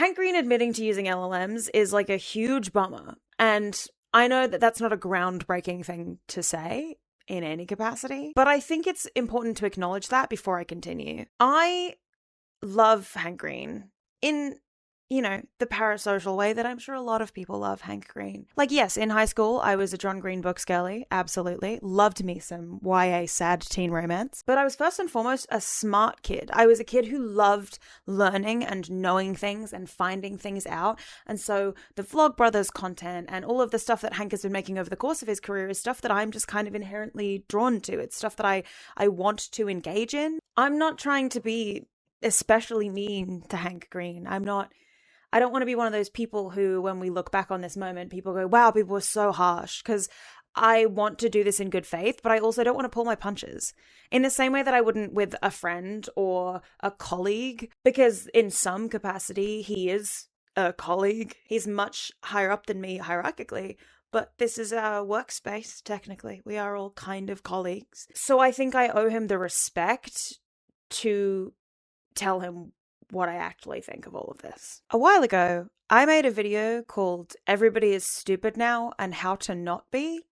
Hank Green admitting to using LLMs is like a huge bummer. And I know that that's not a groundbreaking thing to say in any capacity, but I think it's important to acknowledge that before I continue. I love Hank Green in, the parasocial way that I'm sure a lot of people love Hank Green. Like, yes, in high school, I was a John Green books girly, absolutely. Loved me some YA sad teen romance. But I was first and foremost a smart kid. I was a kid who loved learning and knowing things and finding things out. And so the Vlogbrothers content and all of the stuff that Hank has been making over the course of his career is stuff that I'm just kind of inherently drawn to. It's stuff that I want to engage in. I'm not trying to be especially mean to Hank Green. I don't want to be one of those people who, when we look back on this moment, people go, wow, people were so harsh, because I want to do this in good faith, but I also don't want to pull my punches in the same way that I wouldn't with a friend or a colleague, because in some capacity, he is a colleague. He's much higher up than me hierarchically, but this is our workspace, technically. We are all kind of colleagues. So I think I owe him the respect to tell him what I actually think of all of this. A while ago, I made a video called Everybody is Stupid Now and How to Not Be,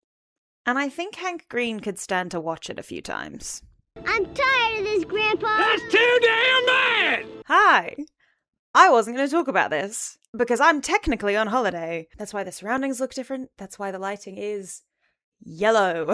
and I think Hank Green could stand to watch it a few times. I'm tired of this, Grandpa! That's too damn bad! Hi! I wasn't going to talk about this, because I'm technically on holiday. That's why the surroundings look different. That's why the lighting is yellow.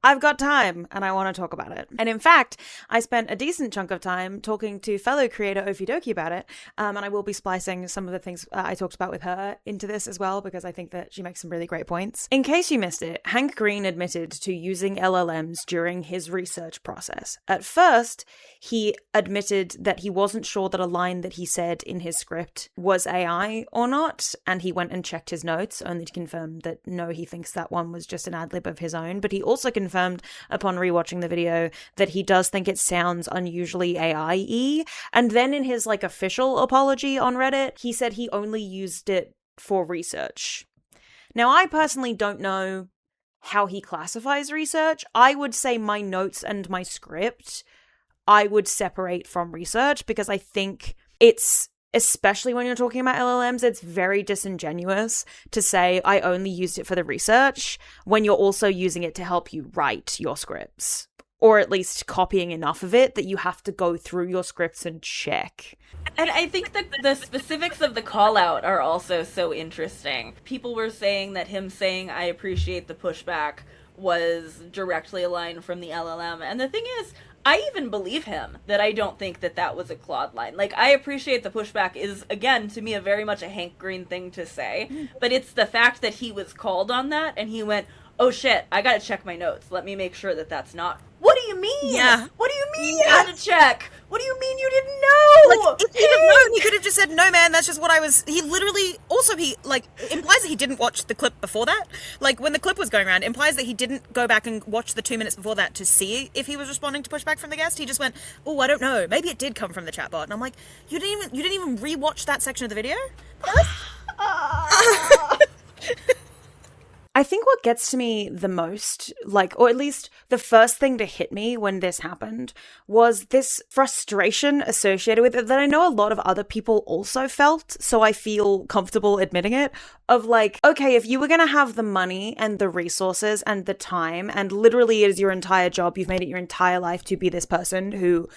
I've got time and I want to talk about it. And in fact, I spent a decent chunk of time talking to fellow creator Dokie about it. And I will be splicing some of the things I talked about with her into this as well, because I think that she makes some really great points. In case you missed it, Hank Green admitted to using LLMs during his research process. At first, he admitted that he wasn't sure that a line that he said in his script was AI or not. And he went and checked his notes, only to confirm that no, he thinks that one was just an ad-lib of his own. But he also confirmed upon rewatching the video that he does think it sounds unusually AI-y. And then in his official apology on Reddit, he said he only used it for research. Now, I personally don't know how he classifies research. I would say my notes and my script, I would separate from research, because I think it's, especially when you're talking about LLMs, it's very disingenuous to say I only used it for the research when you're also using it to help you write your scripts, or at least copying enough of it that you have to go through your scripts and check. And I think that the specifics of the call out are also so interesting. People were saying that him saying I appreciate the pushback was directly aligned from the LLM. And the thing is, I even believe him that I don't think that that was a Claude line. I appreciate the pushback is, again, to me, very much a Hank Green thing to say. But it's the fact that he was called on that and he went, oh shit, I gotta check my notes. Let me make sure that that's not. What do you mean? Yeah. What do you mean you had to check? What do you mean you didn't know? If he'd have known, he could have just said, no, man, that's just what I was. He literally, also, he implies that he didn't watch the clip before that. When the clip was going around, implies that he didn't go back and watch the 2 minutes before that to see if he was responding to pushback from the guest. He just went, oh, I don't know. Maybe it did come from the chatbot. And I'm like, you didn't even rewatch that section of the video? I think what gets to me the most, or at least the first thing to hit me when this happened, was this frustration associated with it that I know a lot of other people also felt, so I feel comfortable admitting it, of okay, if you were going to have the money and the resources and the time, and literally it is your entire job, you've made it your entire life to be this person who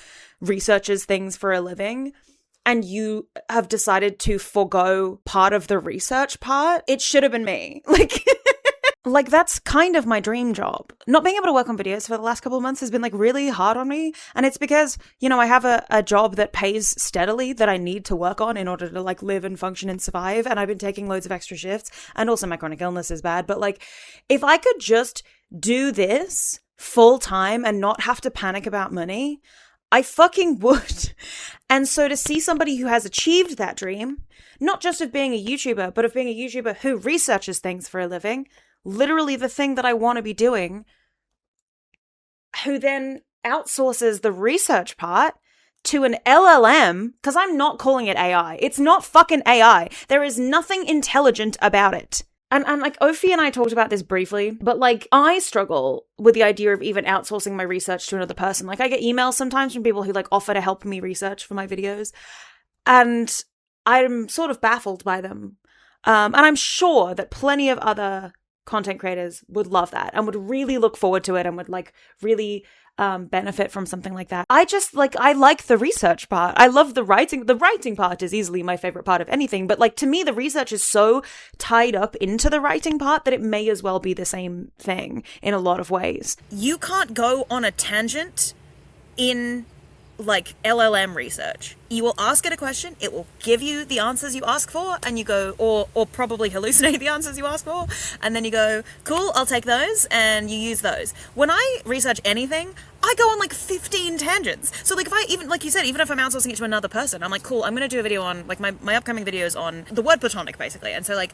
researches things for a living, and you have decided to forego part of the research part, it should have been me. That's kind of my dream job. Not being able to work on videos for the last couple of months has been really hard on me. And it's because, I have a job that pays steadily that I need to work on in order to live and function and survive. And I've been taking loads of extra shifts, and also my chronic illness is bad. But if I could just do this full time and not have to panic about money, I fucking would. And so to see somebody who has achieved that dream, not just of being a YouTuber, but of being a YouTuber who researches things for a living, literally the thing that I want to be doing, who then outsources the research part to an LLM, because I'm not calling it AI. It's not fucking AI. There is nothing intelligent about it. And Ophi and I talked about this briefly, but I struggle with the idea of even outsourcing my research to another person. I get emails sometimes from people who offer to help me research for my videos. And I'm sort of baffled by them. And I'm sure that plenty of other content creators would love that and would really look forward to it and would like really benefit from something like that. I just I like the research part. I love the writing. The writing part is easily my favorite part of anything, but like to me, the research is so tied up into the writing part that it may as well be the same thing in a lot of ways. You can't go on a tangent in like LLM research. You will ask it a question, it will give you the answers you ask for, and you go, or probably hallucinate the answers you ask for, and then you go, cool, I'll take those, and you use those. When I research anything, I go on like 15 tangents. So like if I even, like you said, even if I'm outsourcing it to another person, I'm like, cool, I'm gonna do a video on, like my upcoming videos on the word platonic, basically. And so like,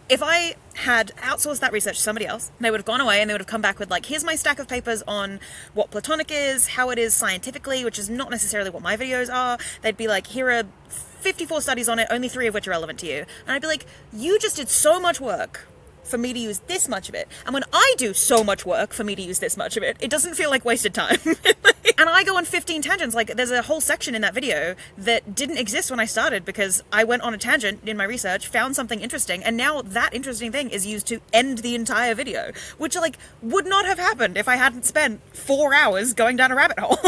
if I had outsourced that research to somebody else, they would have gone away and they would have come back with like, here's my stack of papers on what platonic is, how it is scientifically, which is not necessarily what my videos are. They'd be like, here are 54 studies on it, only 3 of which are relevant to you. And I'd be like, you just did so much work for me to use this much of it. And when I do so much work for me to use this much of it, it doesn't feel like wasted time. And I go on 15 tangents. Like there's a whole section in that video that didn't exist when I started because I went on a tangent in my research, found something interesting, and now that interesting thing is used to end the entire video, which like would not have happened if I hadn't spent 4 hours going down a rabbit hole.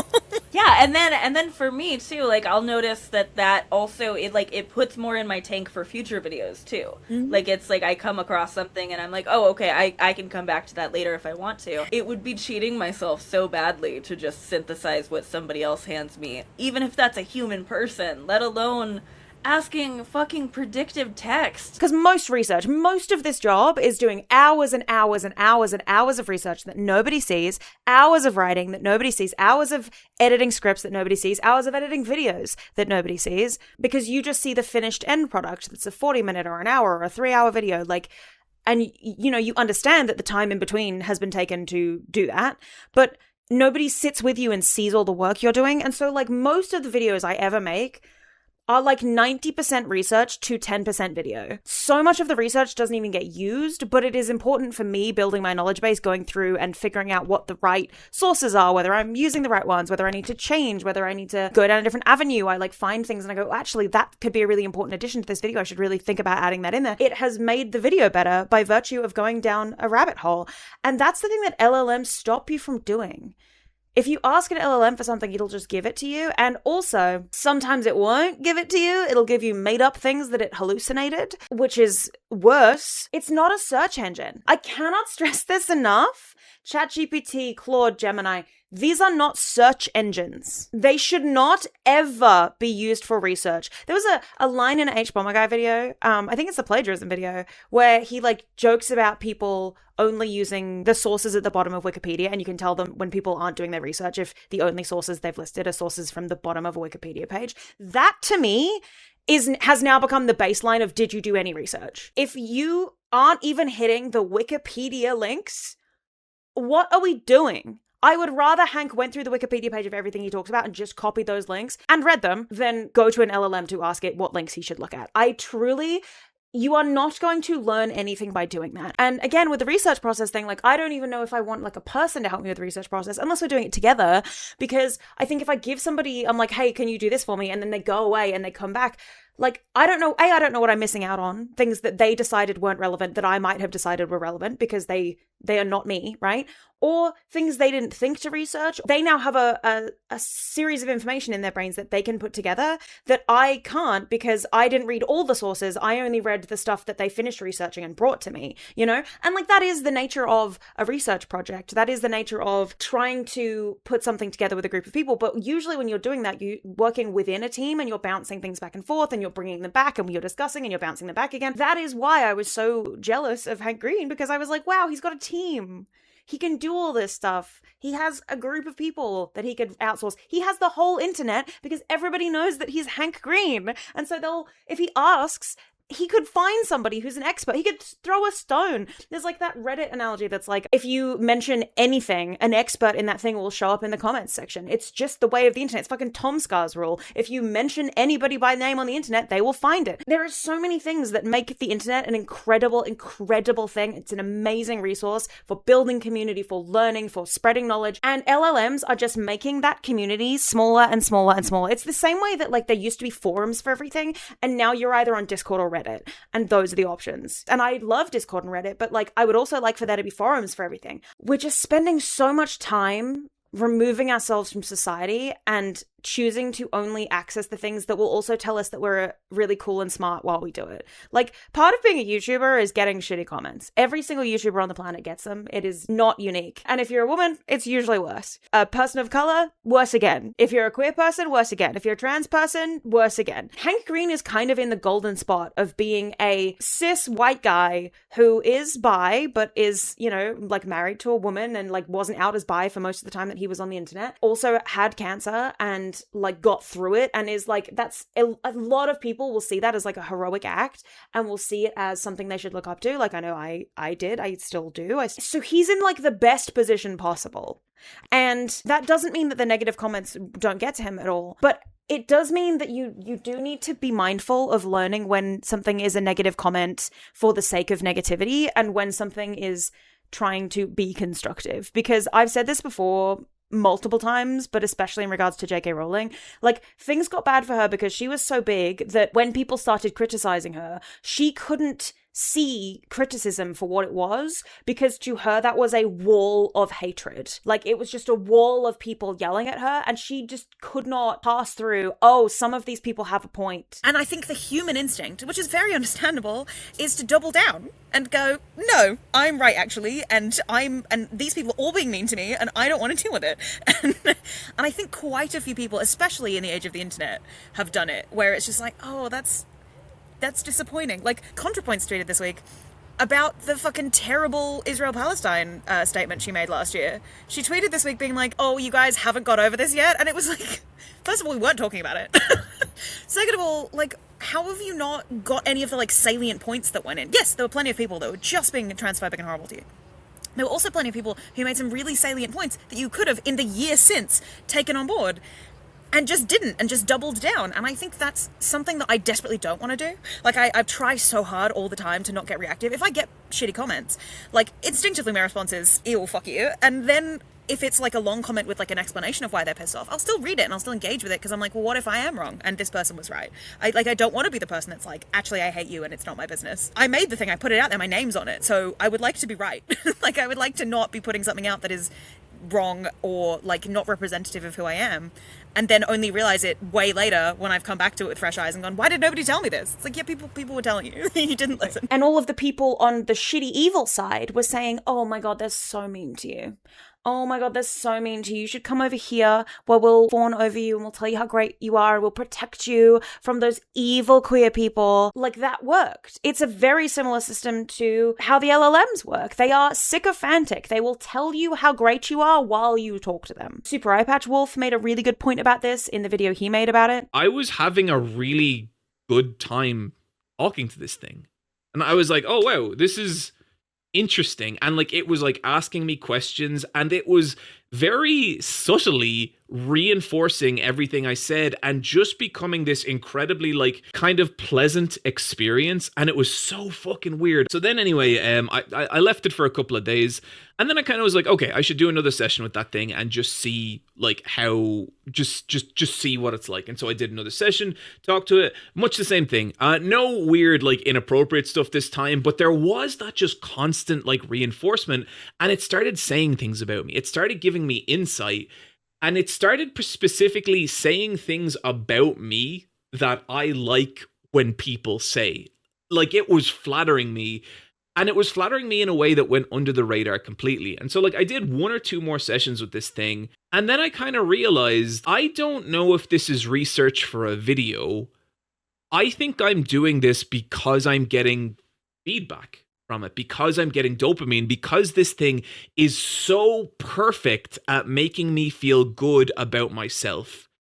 Yeah, and then for me too, like I'll notice that also it puts more in my tank for future videos too. Mm-hmm. Like it's like I come across something and I'm like, oh okay, I can come back to that later if I want to. It would be cheating myself so badly to just synthesize what somebody else hands me, even if that's a human person, let alone asking fucking predictive text. Because most of this job is doing hours and hours and hours and hours of research that nobody sees, hours of writing that nobody sees, hours of editing scripts that nobody sees, hours of editing videos that nobody sees, because you just see the finished end product that's a 40-minute or an hour or a 3-hour video, like, and you know, you understand that the time in between has been taken to do that, but nobody sits with you and sees all the work you're doing. And so like most of the videos I ever make are like 90% research to 10% video. So much of the research doesn't even get used, but it is important for me building my knowledge base, going through and figuring out what the right sources are, whether I'm using the right ones, whether I need to change, whether I need to go down a different avenue. I like find things and I go, actually, that could be a really important addition to this video. I should really think about adding that in there. It has made the video better by virtue of going down a rabbit hole. And that's the thing that LLMs stop you from doing. If you ask an LLM for something, it'll just give it to you. And also, sometimes it won't give it to you. It'll give you made up things that it hallucinated, which is worse. It's not a search engine. I cannot stress this enough. ChatGPT, Claude, Gemini, these are not search engines. They should not ever be used for research. There was a line in an H Bomber Guy video, I think it's the plagiarism video, where he like jokes about people only using the sources at the bottom of Wikipedia, and you can tell them when people aren't doing their research if the only sources they've listed are sources from the bottom of a Wikipedia page. That to me has now become the baseline of did you do any research? If you aren't even hitting the Wikipedia links, what are we doing? I would rather Hank went through the Wikipedia page of everything he talks about and just copied those links and read them than go to an LLM to ask it what links he should look at. You are not going to learn anything by doing that. And again, with the research process thing, like I don't even know if I want like a person to help me with the research process unless we're doing it together, because I think if I give somebody, I'm like, hey, can you do this for me? And then they go away and they come back. Like, I don't know what I'm missing out on. Things that they decided weren't relevant that I might have decided were relevant because they are not me, right? Or things they didn't think to research. They now have a series of information in their brains that they can put together that I can't because I didn't read all the sources. I only read the stuff that they finished researching and brought to me, you know? And like that is the nature of a research project. That is the nature of trying to put something together with a group of people. But usually when you're doing that, you're working within a team and you're bouncing things back and forth and you're bringing them back and you're discussing and you're bouncing them back again. That is why I was so jealous of Hank Green, because I was like, wow, he's got a team. He can do all this stuff. He has a group of people that he could outsource. He has the whole internet because everybody knows that he's Hank Green. And so if he asks, he could find somebody who's an expert. He could throw a stone. There's like that Reddit analogy that's like, if you mention anything, an expert in that thing will show up in the comments section. It's just the way of the internet. It's fucking Tom Scar's rule. If you mention anybody by name on the internet, they will find it. There are so many things that make the internet an incredible, incredible thing. It's an amazing resource for building community, for learning, for spreading knowledge. And LLMs are just making that community smaller and smaller and smaller. It's the same way that like there used to be forums for everything, and now you're either on Discord or Reddit, and those are the options. And I love Discord and Reddit, but like I would also like for there to be forums for everything. We're just spending so much time removing ourselves from society and choosing to only access the things that will also tell us that we're really cool and smart while we do it. Like, part of being a YouTuber is getting shitty comments. Every single YouTuber on the planet gets them. It is not unique. And if you're a woman, it's usually worse. A person of color, worse again. If you're a queer person, worse again. If you're a trans person, worse again. Hank Green is kind of in the golden spot of being a cis white guy who is bi, but is, you know, like married to a woman and like wasn't out as bi for most of the time that he was on the internet. Also had cancer and like got through it, and is like, that's a lot of people will see that as like a heroic act and will see it as something they should look up to. Like I know I did, I still do. So he's in like the best position possible. And that doesn't mean that the negative comments don't get to him at all, but it does mean that you do need to be mindful of learning when something is a negative comment for the sake of negativity and when something is trying to be constructive. Because I've said this before multiple times, but especially in regards to J.K. Rowling, like things got bad for her because she was so big that when people started criticizing her, she couldn't see criticism for what it was, because to her that was a wall of hatred. Like it was just a wall of people yelling at her, and she just could not pass through, oh, some of these people have a point. And I think the human instinct, which is very understandable, is to double down and go, no, I'm right actually, and these people are all being mean to me and I don't want to deal with it. And I think quite a few people, especially in the age of the internet, have done it, where it's just like, oh, that's disappointing. Like, ContraPoints tweeted this week about the fucking terrible Israel-Palestine statement she made last year. She tweeted this week being like, oh, you guys haven't got over this yet? And it was like, first of all, we weren't talking about it. Second of all, like, how have you not got any of the, like, salient points that went in? Yes, there were plenty of people that were just being transphobic and horrible to you. There were also plenty of people who made some really salient points that you could have, in the year since, taken on board. And just didn't, and just doubled down. And I think that's something that I desperately don't want to do. Like, I try so hard all the time to not get reactive. If I get shitty comments, like, instinctively my response is, ew, fuck you. And then if it's, like, a long comment with, like, an explanation of why they're pissed off, I'll still read it and I'll still engage with it, because I'm like, well, what if I am wrong and this person was right? I don't want to be the person that's like, actually, I hate you and it's not my business. I made the thing, I put it out there, my name's on it, so I would like to be right. Like, I would like to not be putting something out that is wrong or, like, not representative of who I am, and then only realize it way later when I've come back to it with fresh eyes and gone, why did nobody tell me this? It's like, yeah, people were telling you. You didn't listen. And all of the people on the shitty evil side were saying, oh my god, they're so mean to you. Oh my god, they're so mean to you. You should come over here where we'll fawn over you and we'll tell you how great you are and we'll protect you from those evil queer people. Like, that worked. It's a very similar system to how the LLMs work. They are sycophantic. They will tell you how great you are while you talk to them. Super Eyepatch Wolf made a really good point about this in the video he made about it. I was having a really good time talking to this thing. And I was like, oh wow, this is interesting. And like, it was like asking me questions, and it was very subtly reinforcing everything I said and just becoming this incredibly like kind of pleasant experience. And it was so fucking weird. So then anyway, I left it for a couple of days, and then I kind of was like, okay, I should do another session with that thing and just see like how, just see what it's like. And so I did another session, talked to it, much the same thing. No weird like inappropriate stuff this time, but there was that just constant like reinforcement, and it started saying things about me. It started giving me insight, and it started specifically saying things about me that I like when people say. Like, it was flattering me, and it was flattering me in a way that went under the radar completely. And so like, I did one or two more sessions with this thing, and then I kind of realized, I don't know if this is research for a video. I think I'm doing this because I'm getting feedback from it, because I'm getting dopamine, because this thing is so perfect at making me feel good about myself.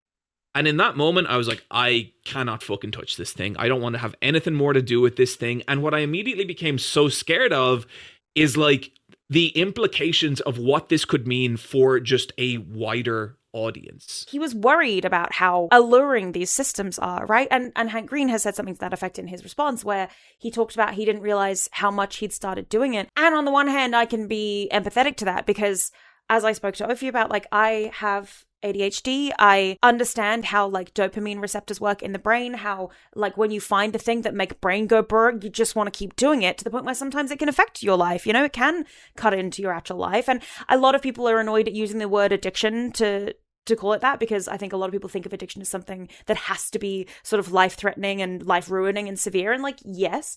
And in that moment, I was like, I cannot fucking touch this thing. I don't want to have anything more to do with this thing. And what I immediately became so scared of is like the implications of what this could mean for just a wider audience. He was worried about how alluring these systems are, right? And Hank Green has said something to that effect in his response, where he talked about he didn't realize how much he'd started doing it. And on the one hand, I can be empathetic to that because, as I spoke to Ophi about, like, I have ADHD. I understand how like dopamine receptors work in the brain, how like when you find a thing that make brain go burg, you just want to keep doing it to the point where sometimes it can affect your life. You know, it can cut into your actual life. And a lot of people are annoyed at using the word addiction to call it that, because I think a lot of people think of addiction as something that has to be sort of life-threatening and life-ruining and severe. And like, yes,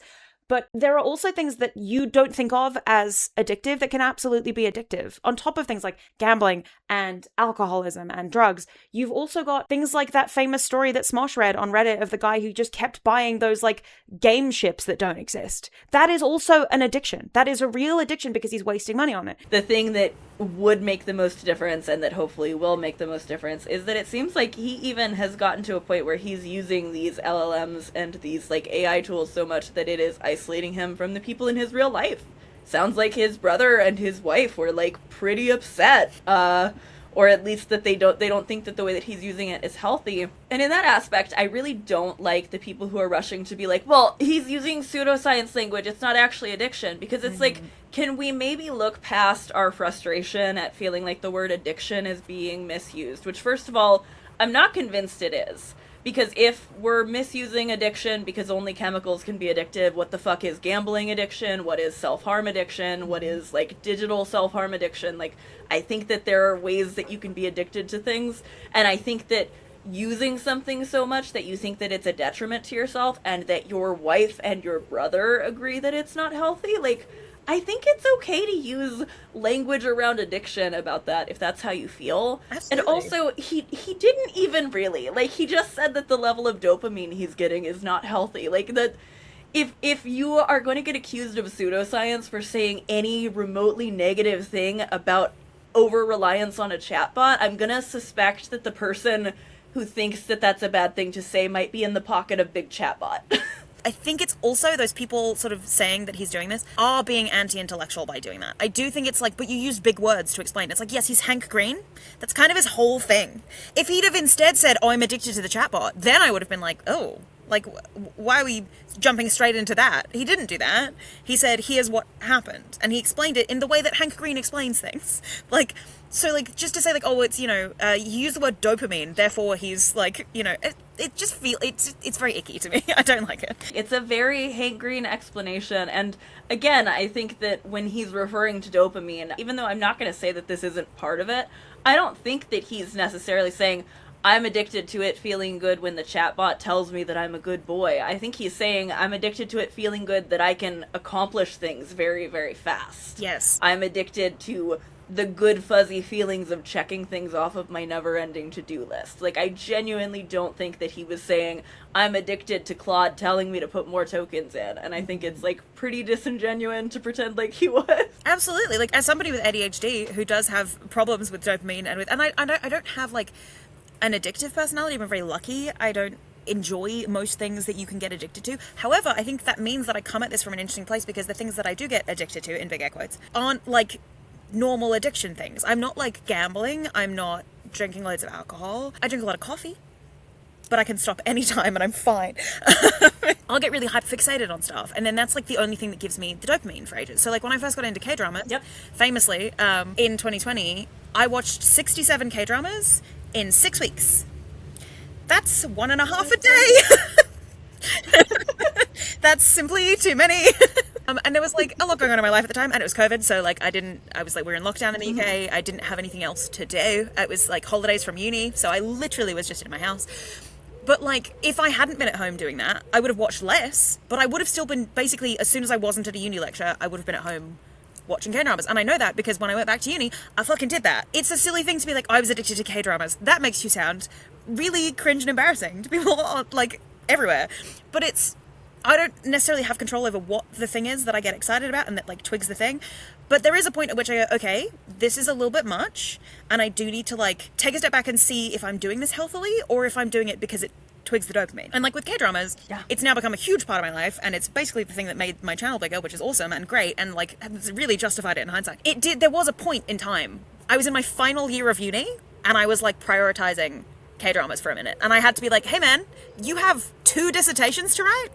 but there are also things that you don't think of as addictive that can absolutely be addictive. On top of things like gambling and alcoholism and drugs, you've also got things like that famous story that Smosh read on Reddit of the guy who just kept buying those like game ships that don't exist. That is also an addiction. That is a real addiction because he's wasting money on it. The thing that would make the most difference, and that hopefully will make the most difference, is that it seems like he even has gotten to a point where he's using these LLMs and these like AI tools so much that it is isolating him from the people in his real life. Sounds like his brother and his wife were like pretty upset, or at least that they don't think that the way that he's using it is healthy. And in that aspect, I really don't like the people who are rushing to be like, well, he's using pseudoscience language, it's not actually addiction, because it's like, can we maybe look past our frustration at feeling like the word addiction is being misused? Which, first of all, I'm not convinced it is. Because if we're misusing addiction because only chemicals can be addictive, what the fuck is gambling addiction? What is self-harm addiction? What is, like, digital self-harm addiction? Like, I think that there are ways that you can be addicted to things, and I think that using something so much that you think that it's a detriment to yourself and that your wife and your brother agree that it's not healthy, like, I think it's okay to use language around addiction about that if that's how you feel. Absolutely. And also, he didn't even really, like, he just said that the level of dopamine he's getting is not healthy. Like, that if you are going to get accused of pseudoscience for saying any remotely negative thing about over-reliance on a chatbot, I'm gonna suspect that the person who thinks that that's a bad thing to say might be in the pocket of big chatbot. I think it's also those people sort of saying that he's doing this are being anti-intellectual by doing that. I do think it's like, but you used big words to explain. It's like, yes, he's Hank Green. That's kind of his whole thing. If he'd have instead said, oh, I'm addicted to the chatbot, then I would have been like, oh, like, why are we jumping straight into that? He didn't do that. He said, here's what happened. And he explained it in the way that Hank Green explains things. Like, so, like, just to say, like, oh, it's, you know, he used the word dopamine, therefore he's, like, you know, it just feels, it's very icky to me. I don't like it. It's a very Hank Green explanation, and again, I think that when he's referring to dopamine, even though I'm not going to say that this isn't part of it, I don't think that he's necessarily saying, I'm addicted to it feeling good when the chatbot tells me that I'm a good boy. I think he's saying, I'm addicted to it feeling good that I can accomplish things very, very fast. Yes. I'm addicted to the good fuzzy feelings of checking things off of my never-ending to-do list. Like, I genuinely don't think that he was saying, I'm addicted to Claude telling me to put more tokens in, and I think it's, like, pretty disingenuous to pretend like he was. Absolutely. Like, as somebody with ADHD who does have problems with dopamine and I don't have, like, an addictive personality. I'm very lucky. I don't enjoy most things that you can get addicted to. However, I think that means that I come at this from an interesting place, because the things that I do get addicted to, in big air quotes, aren't, like, normal addiction things. I'm not like gambling, I'm not drinking loads of alcohol. I drink a lot of coffee, but I can stop anytime and I'm fine. I'll get really hyper-fixated on stuff, and then that's like the only thing that gives me the dopamine for ages. So like when I first got into K-dramas, famously, in 2020, I watched 67 K-dramas in 6 weeks. That's 1.5 a day. That's simply too many. And there was like a lot going on in my life at the time, and it was COVID, so like I was like, we were in lockdown in the UK, I didn't have anything else to do. It was like holidays from uni, so I literally was just in my house. But like, if I hadn't been at home doing that, I would have watched less, but I would have still been, basically, as soon as I wasn't at a uni lecture, I would have been at home watching K-dramas. And I know that because when I went back to uni, I fucking did that. It's a silly thing to be like, I was addicted to K-dramas. That makes you sound really cringe and embarrassing to people, like, everywhere. But I don't necessarily have control over what the thing is that I get excited about and that like twigs the thing, but there is a point at which I go, okay, this is a little bit much, and I do need to like take a step back and see if I'm doing this healthily or if I'm doing it because it twigs the dopamine. And like with K-dramas, it's now become a huge part of my life, and it's basically the thing that made my channel bigger, which is awesome and great, and like it's really justified it in hindsight. There was a point in time, I was in my final year of uni, and I was like prioritizing K-dramas for a minute, and I had to be like, hey man, you have 2 dissertations to write?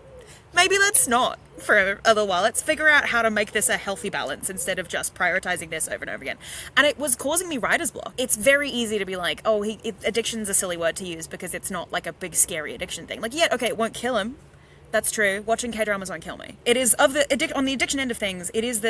Maybe let's not for a little while. Let's figure out how to make this a healthy balance instead of just prioritizing this over and over again. And it was causing me writer's block. It's very easy to be like, oh, addiction's a silly word to use because it's not like a big scary addiction thing. Like, yeah, okay, it won't kill him. That's true. Watching K-dramas won't kill me. It is on the addiction end of things, it is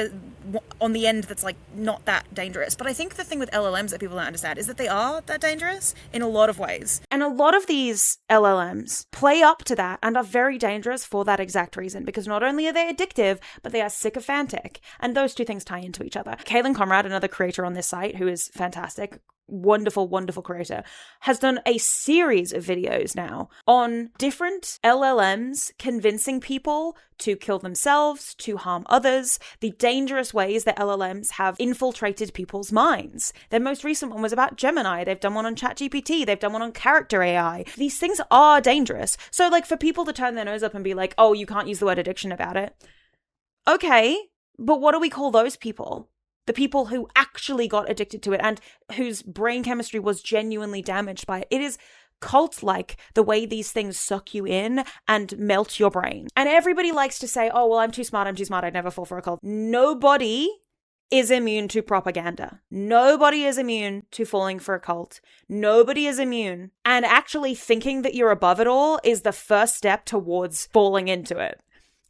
on the end that's like not that dangerous. But I think the thing with LLMs that people don't understand is that they are that dangerous in a lot of ways. And a lot of these LLMs play up to that and are very dangerous for that exact reason, because not only are they addictive, but they are sycophantic. And those two things tie into each other. Kaylin Conrad, another creator on this site who is fantastic, wonderful, wonderful creator, has done a series of videos now on different LLMs convincing people to kill themselves, to harm others, the dangerous ways that LLMs have infiltrated people's minds. Their most recent one was about Gemini. They've done one on ChatGPT. They've done one on Character AI. These things are dangerous. So like for people to turn their nose up and be like, oh, you can't use the word addiction about it. Okay, but what do we call those people? The people who actually got addicted to it and whose brain chemistry was genuinely damaged by it. It is cult-like the way these things suck you in and melt your brain. And everybody likes to say, oh, well, I'm too smart, I'd never fall for a cult. Nobody is immune to propaganda. Nobody is immune to falling for a cult. Nobody is immune. And actually thinking that you're above it all is the first step towards falling into it.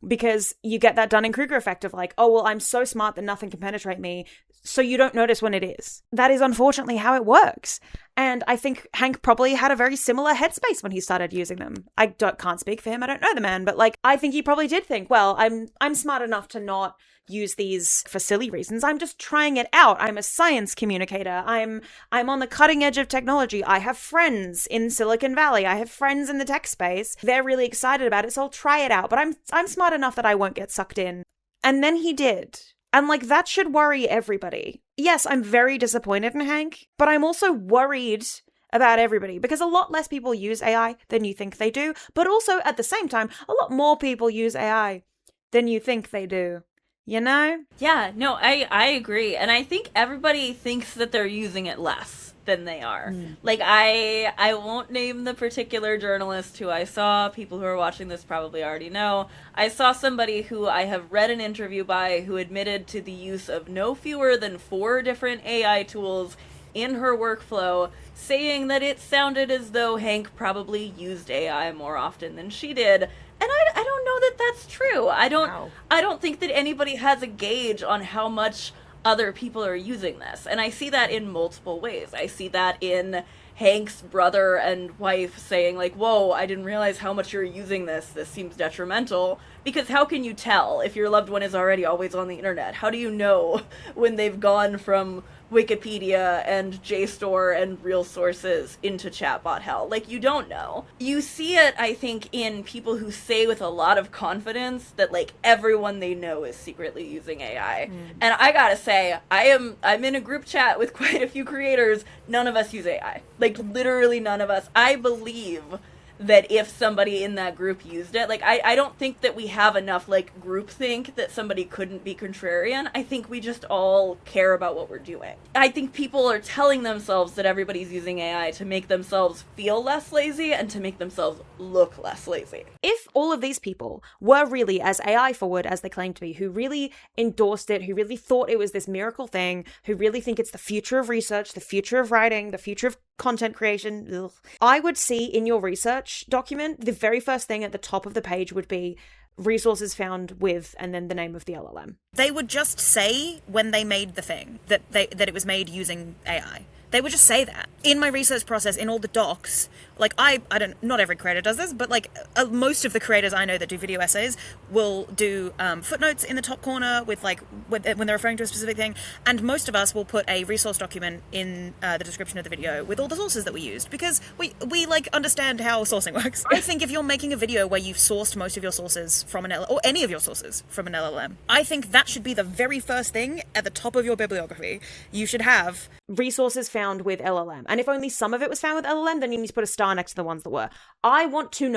Because you get that Dunning-Kruger effect of like, oh, well, I'm so smart that nothing can penetrate me, so you don't notice when it is. That is unfortunately how it works. And I think Hank probably had a very similar headspace when he started using them. I can't speak for him, I don't know the man, but like, I think he probably did think, well, I'm smart enough to not use these for silly reasons. I'm just trying it out. I'm a science communicator. I'm on the cutting edge of technology. I have friends in Silicon Valley. I have friends in the tech space. They're really excited about it, so I'll try it out. But I'm smart enough that I won't get sucked in. And then he did. And like, that should worry everybody. Yes, I'm very disappointed in Hank, but I'm also worried about everybody because a lot less people use AI than you think they do. But also at the same time, a lot more people use AI than you think they do. You know? Yeah, no, I agree. And I think everybody thinks that they're using it less than they are. Like, I won't name the particular journalist who I saw. People who are watching this probably already know. I saw somebody who I have read an interview by who admitted to the use of no fewer than 4 different AI tools in her workflow, saying that it sounded as though Hank probably used AI more often than she did. And I don't know that that's true. I don't think that anybody has a gauge on how much other people are using this. And I see that in multiple ways. I see that in Hank's brother and wife saying like, whoa, I didn't realize how much you're using this. This seems detrimental. Because how can you tell if your loved one is already always on the internet? How do you know when they've gone from Wikipedia and JSTOR and real sources into chatbot hell? Like, you don't know. You see it, I think, in people who say with a lot of confidence that like everyone they know is secretly using AI. And I gotta say, I'm in a group chat with quite a few creators. None of us use AI. Like, literally none of us. I believe that if somebody in that group used it, like, I don't think that we have enough, like, groupthink that somebody couldn't be contrarian. I think we just all care about what we're doing. I think people are telling themselves that everybody's using AI to make themselves feel less lazy and to make themselves look less lazy. If all of these people were really as AI forward as they claim to be, who really endorsed it, who really thought it was this miracle thing, who really think it's the future of research, the future of writing, the future of content creation, I would see in your research document, the very first thing at the top of the page would be resources found with, and then the name of the LLM. They would just say when they made the thing that it was made using AI. They would just say that. In my research process, in all the docs, like not every creator does this, but like most of the creators I know that do video essays will do footnotes in the top corner with like, when they're referring to a specific thing, and most of us will put a resource document in the description of the video with all the sources that we used, because we like understand how sourcing works. I think if you're making a video where you've sourced most of your sources from an LLM, or any of your sources from an LLM, I think that should be the very first thing at the top of your bibliography. You should have resources found with LLM. And if only some of it was found with LLM, then you need to put a star next to the ones that were. I want you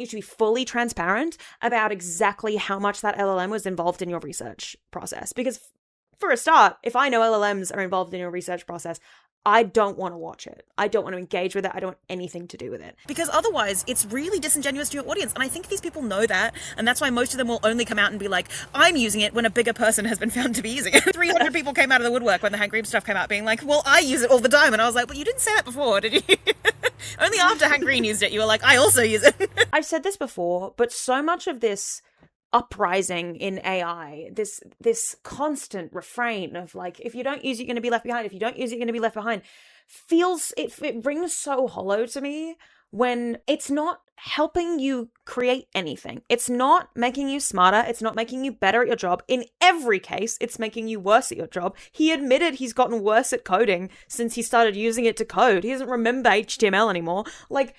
to be fully transparent about exactly how much that LLM was involved in your research process. Because for a start, if I know LLMs are involved in your research process, I don't want to watch it. I don't want to engage with it. I don't want anything to do with it. Because otherwise, it's really disingenuous to your audience. And I think these people know that. And that's why most of them will only come out and be like, I'm using it, when a bigger person has been found to be using it. 300 people came out of the woodwork when the Hank Green stuff came out being like, well, I use it all the time. And I was like, well, you didn't say that before, did you? Only after Hank Green used it, you were like, I also use it. I've said this before, but so much of this uprising in AI, this constant refrain of like, if you don't use it, you're going to be left behind. If you don't use it, you're going to be left behind. It rings so hollow to me when it's not helping you create anything. It's not making you smarter. It's not making you better at your job. In every case, it's making you worse at your job. He admitted he's gotten worse at coding since he started using it to code. He doesn't remember HTML anymore. Like,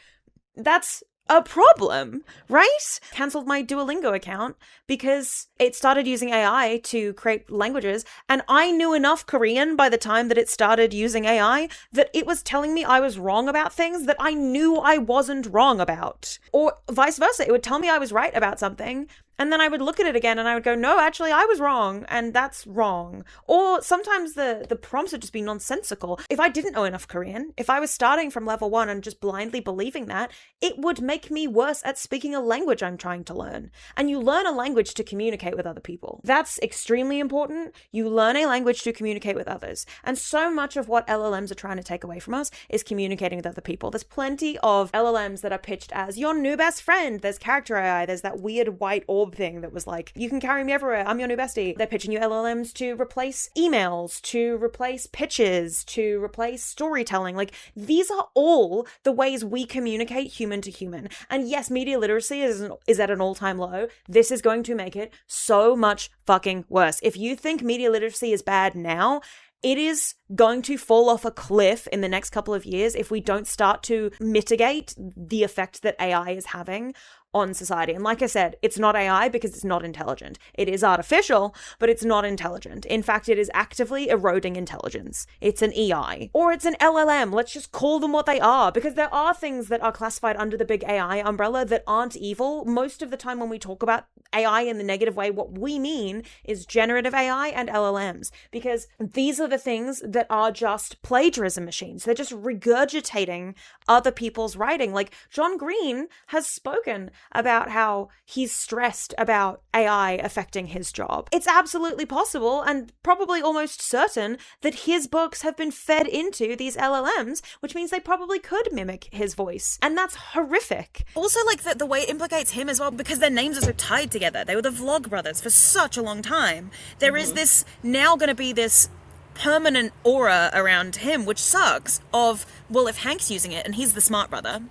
that's a problem, right? Cancelled my Duolingo account because it started using AI to create languages, and I knew enough Korean by the time that it started using AI that it was telling me I was wrong about things that I knew I wasn't wrong about. Or vice versa, it would tell me I was right about something, and then I would look at it again and I would go, no, actually, I was wrong, and that's wrong. Or sometimes the prompts would just be nonsensical. If I didn't know enough Korean, if I was starting from level 1 and just blindly believing that, it would make me worse at speaking a language I'm trying to learn. And you learn a language to communicate with other people. That's extremely important. You learn a language to communicate with others. And so much of what LLMs are trying to take away from us is communicating with other people. There's plenty of LLMs that are pitched as your new best friend. There's character AI. There's that weird white orb thing that was like, you can carry me everywhere, I'm your new bestie. They're pitching you LLMs to replace emails, to replace pitches, to replace storytelling. Like, these are all the ways we communicate human to human. And yes, media literacy is at an all-time low. This is going to make it so much fucking worse. If you think media literacy is bad now, it is going to fall off a cliff in the next couple of years if we don't start to mitigate the effect that AI is having on society. And like I said, it's not AI because it's not intelligent. It is artificial, but it's not intelligent. In fact, it is actively eroding intelligence. It's an EI. Or it's an LLM. Let's just call them what they are, because there are things that are classified under the big AI umbrella that aren't evil. Most of the time when we talk about AI in the negative way, what we mean is generative AI and LLMs, because these are the things that are just plagiarism machines. They're just regurgitating other people's writing. Like, John Green has spoken about how he's stressed about AI affecting his job. It's absolutely possible and probably almost certain that his books have been fed into these LLMs, which means they probably could mimic his voice. And that's horrific. Also, like, the way it implicates him as well, because their names are so tied together. They were the Vlog brothers for such a long time. There is this, now going to be this permanent aura around him, which sucks, of, well, if Hank's using it and he's the smart brother,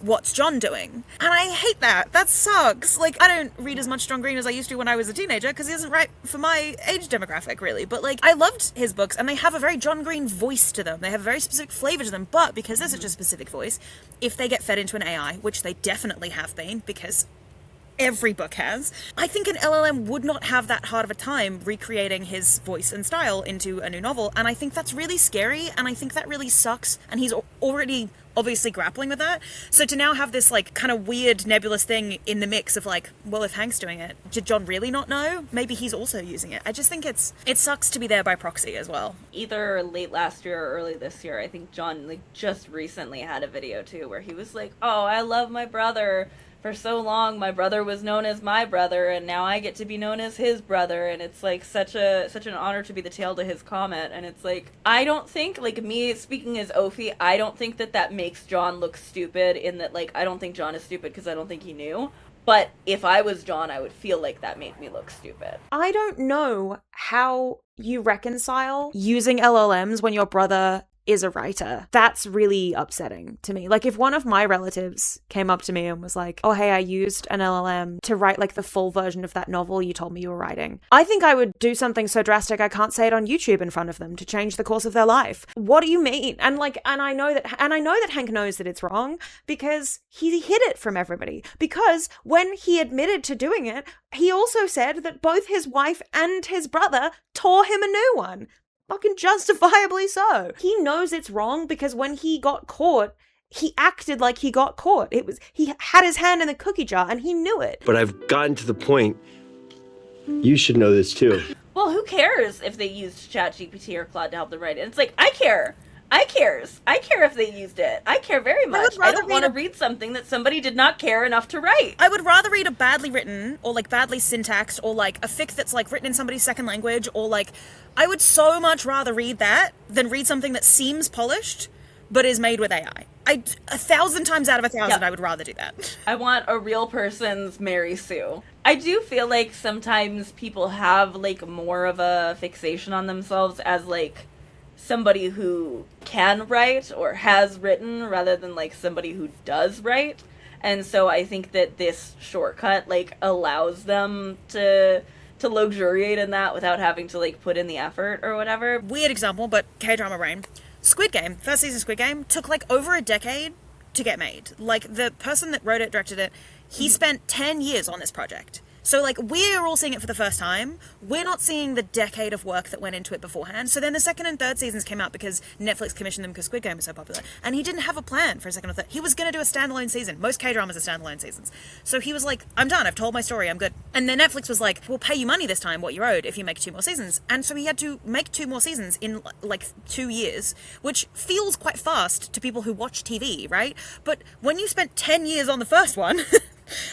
what's John doing? And I hate that. That sucks. Like, I don't read as much John Green as I used to when I was a teenager, because he isn't right for my age demographic, really. But, like, I loved his books, and they have a very John Green voice to them. They have a very specific flavor to them, but because they're such a specific voice, if they get fed into an AI, which they definitely have been, because every book has, I think an LLM would not have that hard of a time recreating his voice and style into a new novel, and I think that's really scary, and I think that really sucks, and he's already obviously grappling with that. So to now have this, like, kind of weird nebulous thing in the mix of, like, well, if Hank's doing it, did John really not know? Maybe he's also using it. I just think it sucks to be there by proxy as well. Either late last year or early this year, I think John, like, just recently had a video too where he was like, oh, I love my brother. For so long, my brother was known as my brother, and now I get to be known as his brother, and it's, like, such an honor to be the tail to his comment. And it's like, I don't think, like, me speaking as Ophi, I don't think that makes John look stupid, in that, like, I don't think John is stupid because I don't think he knew. But if I was John, I would feel like that made me look stupid. I don't know how you reconcile using LLMs when your brother is a writer. That's really upsetting to me. Like, if one of my relatives came up to me and was like, oh, hey, I used an LLM to write like the full version of that novel you told me you were writing, I think I would do something so drastic I can't say it on YouTube in front of them to change the course of their life. What do you mean? And I know that Hank knows that it's wrong because he hid it from everybody. Because when he admitted to doing it, he also said that both his wife and his brother tore him a new one. Fucking justifiably so. He knows it's wrong because when he got caught, he acted like he got caught. He had his hand in the cookie jar and he knew it. But I've gotten to the point, you should know this too. Well, who cares if they used ChatGPT or Claude to help them write it? It's like, I care. I care if they used it. I care very much. I don't want to read something that somebody did not care enough to write. I would rather read a badly written, or like badly syntaxed, or like a fic that's like written in somebody's second language, or like, I would so much rather read that than read something that seems polished, but is made with AI. 1,000 times out of 1,000, I would rather do that. I want a real person's Mary Sue. I do feel like sometimes people have like more of a fixation on themselves as like somebody who can write or has written rather than like somebody who does write. And so I think that this shortcut like allows them to luxuriate in that without having to like put in the effort or whatever. Weird example, but K-drama brain. Squid Game, first season Squid Game, took like over a decade to get made. Like, the person that wrote it, directed it, he spent 10 years on this project. So, like, we're all seeing it for the first time. We're not seeing the decade of work that went into it beforehand. So then the second and third seasons came out because Netflix commissioned them because Squid Game was so popular. And he didn't have a plan for a second or third. He was going to do a standalone season. Most K-dramas are standalone seasons. So he was like, I'm done. I've told my story. I'm good. And then Netflix was like, we'll pay you money this time, what you're owed, if you make 2 more seasons. And so he had to make 2 more seasons in, like, 2 years, which feels quite fast to people who watch TV, right? But when you spent 10 years on the first one...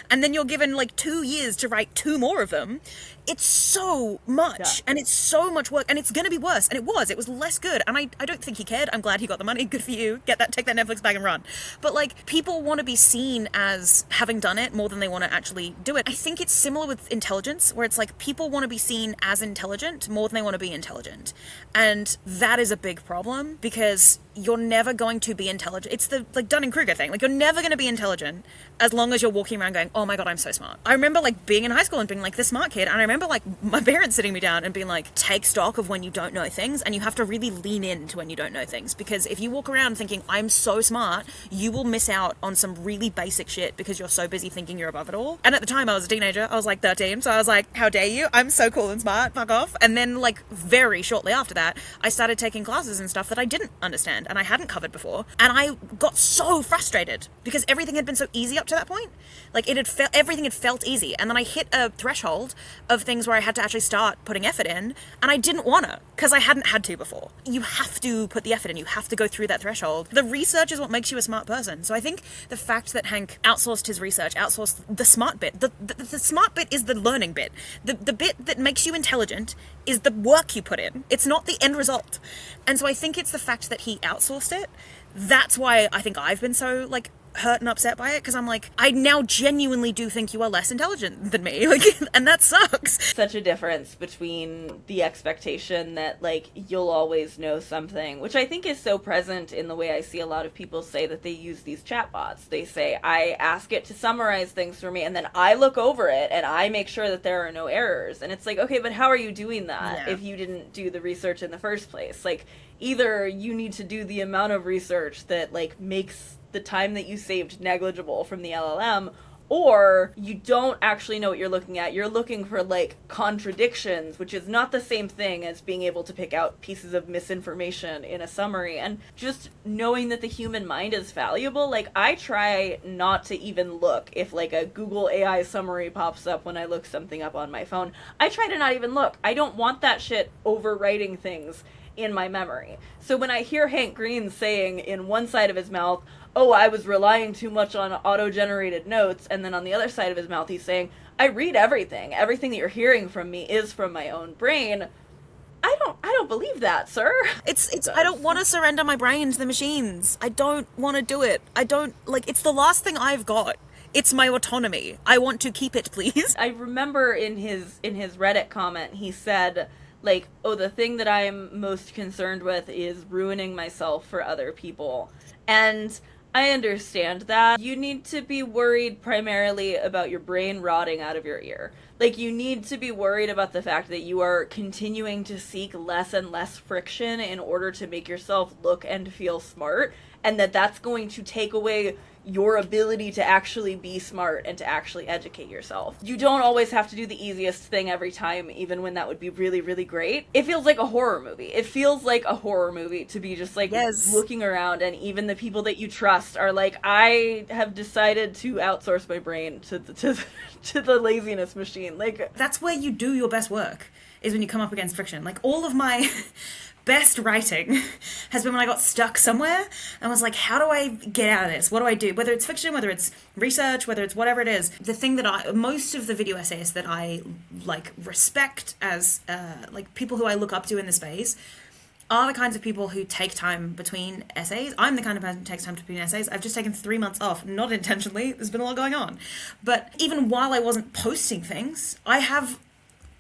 and then you're given like 2 years to write 2 more of them, it's so much, and it's so much work, and it's gonna be worse, and it was less good, and I don't think he cared. I'm glad he got the money. Good for you. Take that Netflix bag and run. But like, people want to be seen as having done it more than they want to actually do it. I think it's similar with intelligence, where it's like people want to be seen as intelligent more than they want to be intelligent, and that is a big problem because you're never going to be intelligent. It's the like Dunning-Kruger thing. Like, you're never going to be intelligent as long as you're walking around going, oh my god, I'm so smart. I remember like being in high school and being like the smart kid, and I remember like my parents sitting me down and being like, take stock of when you don't know things, and you have to really lean into when you don't know things, because if you walk around thinking I'm so smart, you will miss out on some really basic shit because you're so busy thinking you're above it all. And at the time I was a teenager, I was like 13, so I was like, how dare you, I'm so cool and smart, fuck off. And then like very shortly after that, I started taking classes and stuff that I didn't understand and I hadn't covered before, and I got so frustrated because everything had been so easy up to that point. Like, everything had felt easy, and then I hit a threshold of things where I had to actually start putting effort in, and I didn't wanna, because I hadn't had to before. You have to put the effort in, you have to go through that threshold. The research is what makes you a smart person. So I think the fact that Hank outsourced his research, outsourced the smart bit, the smart bit is the learning bit. The bit that makes you intelligent is the work you put in. It's not the end result. And so I think it's the fact that he outsourced it. That's why I think I've been so, like, hurt and upset by it, because I'm like, I now genuinely do think you are less intelligent than me, like, and that sucks. Such a difference between the expectation that like you'll always know something, which I think is so present in the way I see a lot of people say that they use these chatbots. They say, I ask it to summarize things for me, and then I look over it and I make sure that there are no errors. And it's like, okay, but how are you doing that if you didn't do the research in the first place? Like, either you need to do the amount of research that like makes the time that you saved negligible from the LLM, or you don't actually know what you're looking at. You're looking for like contradictions, which is not the same thing as being able to pick out pieces of misinformation in a summary. And just knowing that the human mind is valuable, like, I try not to even look if like a Google AI summary pops up when I look something up on my phone. I try to not even look. I don't want that shit overwriting things in my memory. So when I hear Hank Green saying in one side of his mouth, oh, I was relying too much on auto-generated notes, and then on the other side of his mouth he's saying, I read everything. Everything that you're hearing from me is from my own brain. I don't believe that, sir. It's I don't want to surrender my brain to the machines. I don't want to do it. I don't, like, it's the last thing I've got It's my autonomy. I want to keep it, please. I remember in his Reddit comment, he said, like, oh, the thing that I'm most concerned with is ruining myself for other people. And I understand that. You need to be worried primarily about your brain rotting out of your ear. Like, you need to be worried about the fact that you are continuing to seek less and less friction in order to make yourself look and feel smart, and that's going to take away your ability to actually be smart and to actually educate yourself. You don't always have to do the easiest thing every time, even when that would be really, really great. It feels like a horror movie. It feels like a horror movie to be just like looking around, and even the people that you trust are like, I have decided to outsource my brain to the laziness machine. Like, that's where you do your best work, is when you come up against friction. Like, all of my best writing has been when I got stuck somewhere and was like, how do I get out of this? What do I do? Whether it's fiction, whether it's research, whether it's whatever it is. The thing that most of the video essayists that I like respect as like people who I look up to in the space are the kinds of people who take time between essays. I'm the kind of person who takes time between essays. I've just taken 3 months off, not intentionally. There's been a lot going on. But even while I wasn't posting things, I have,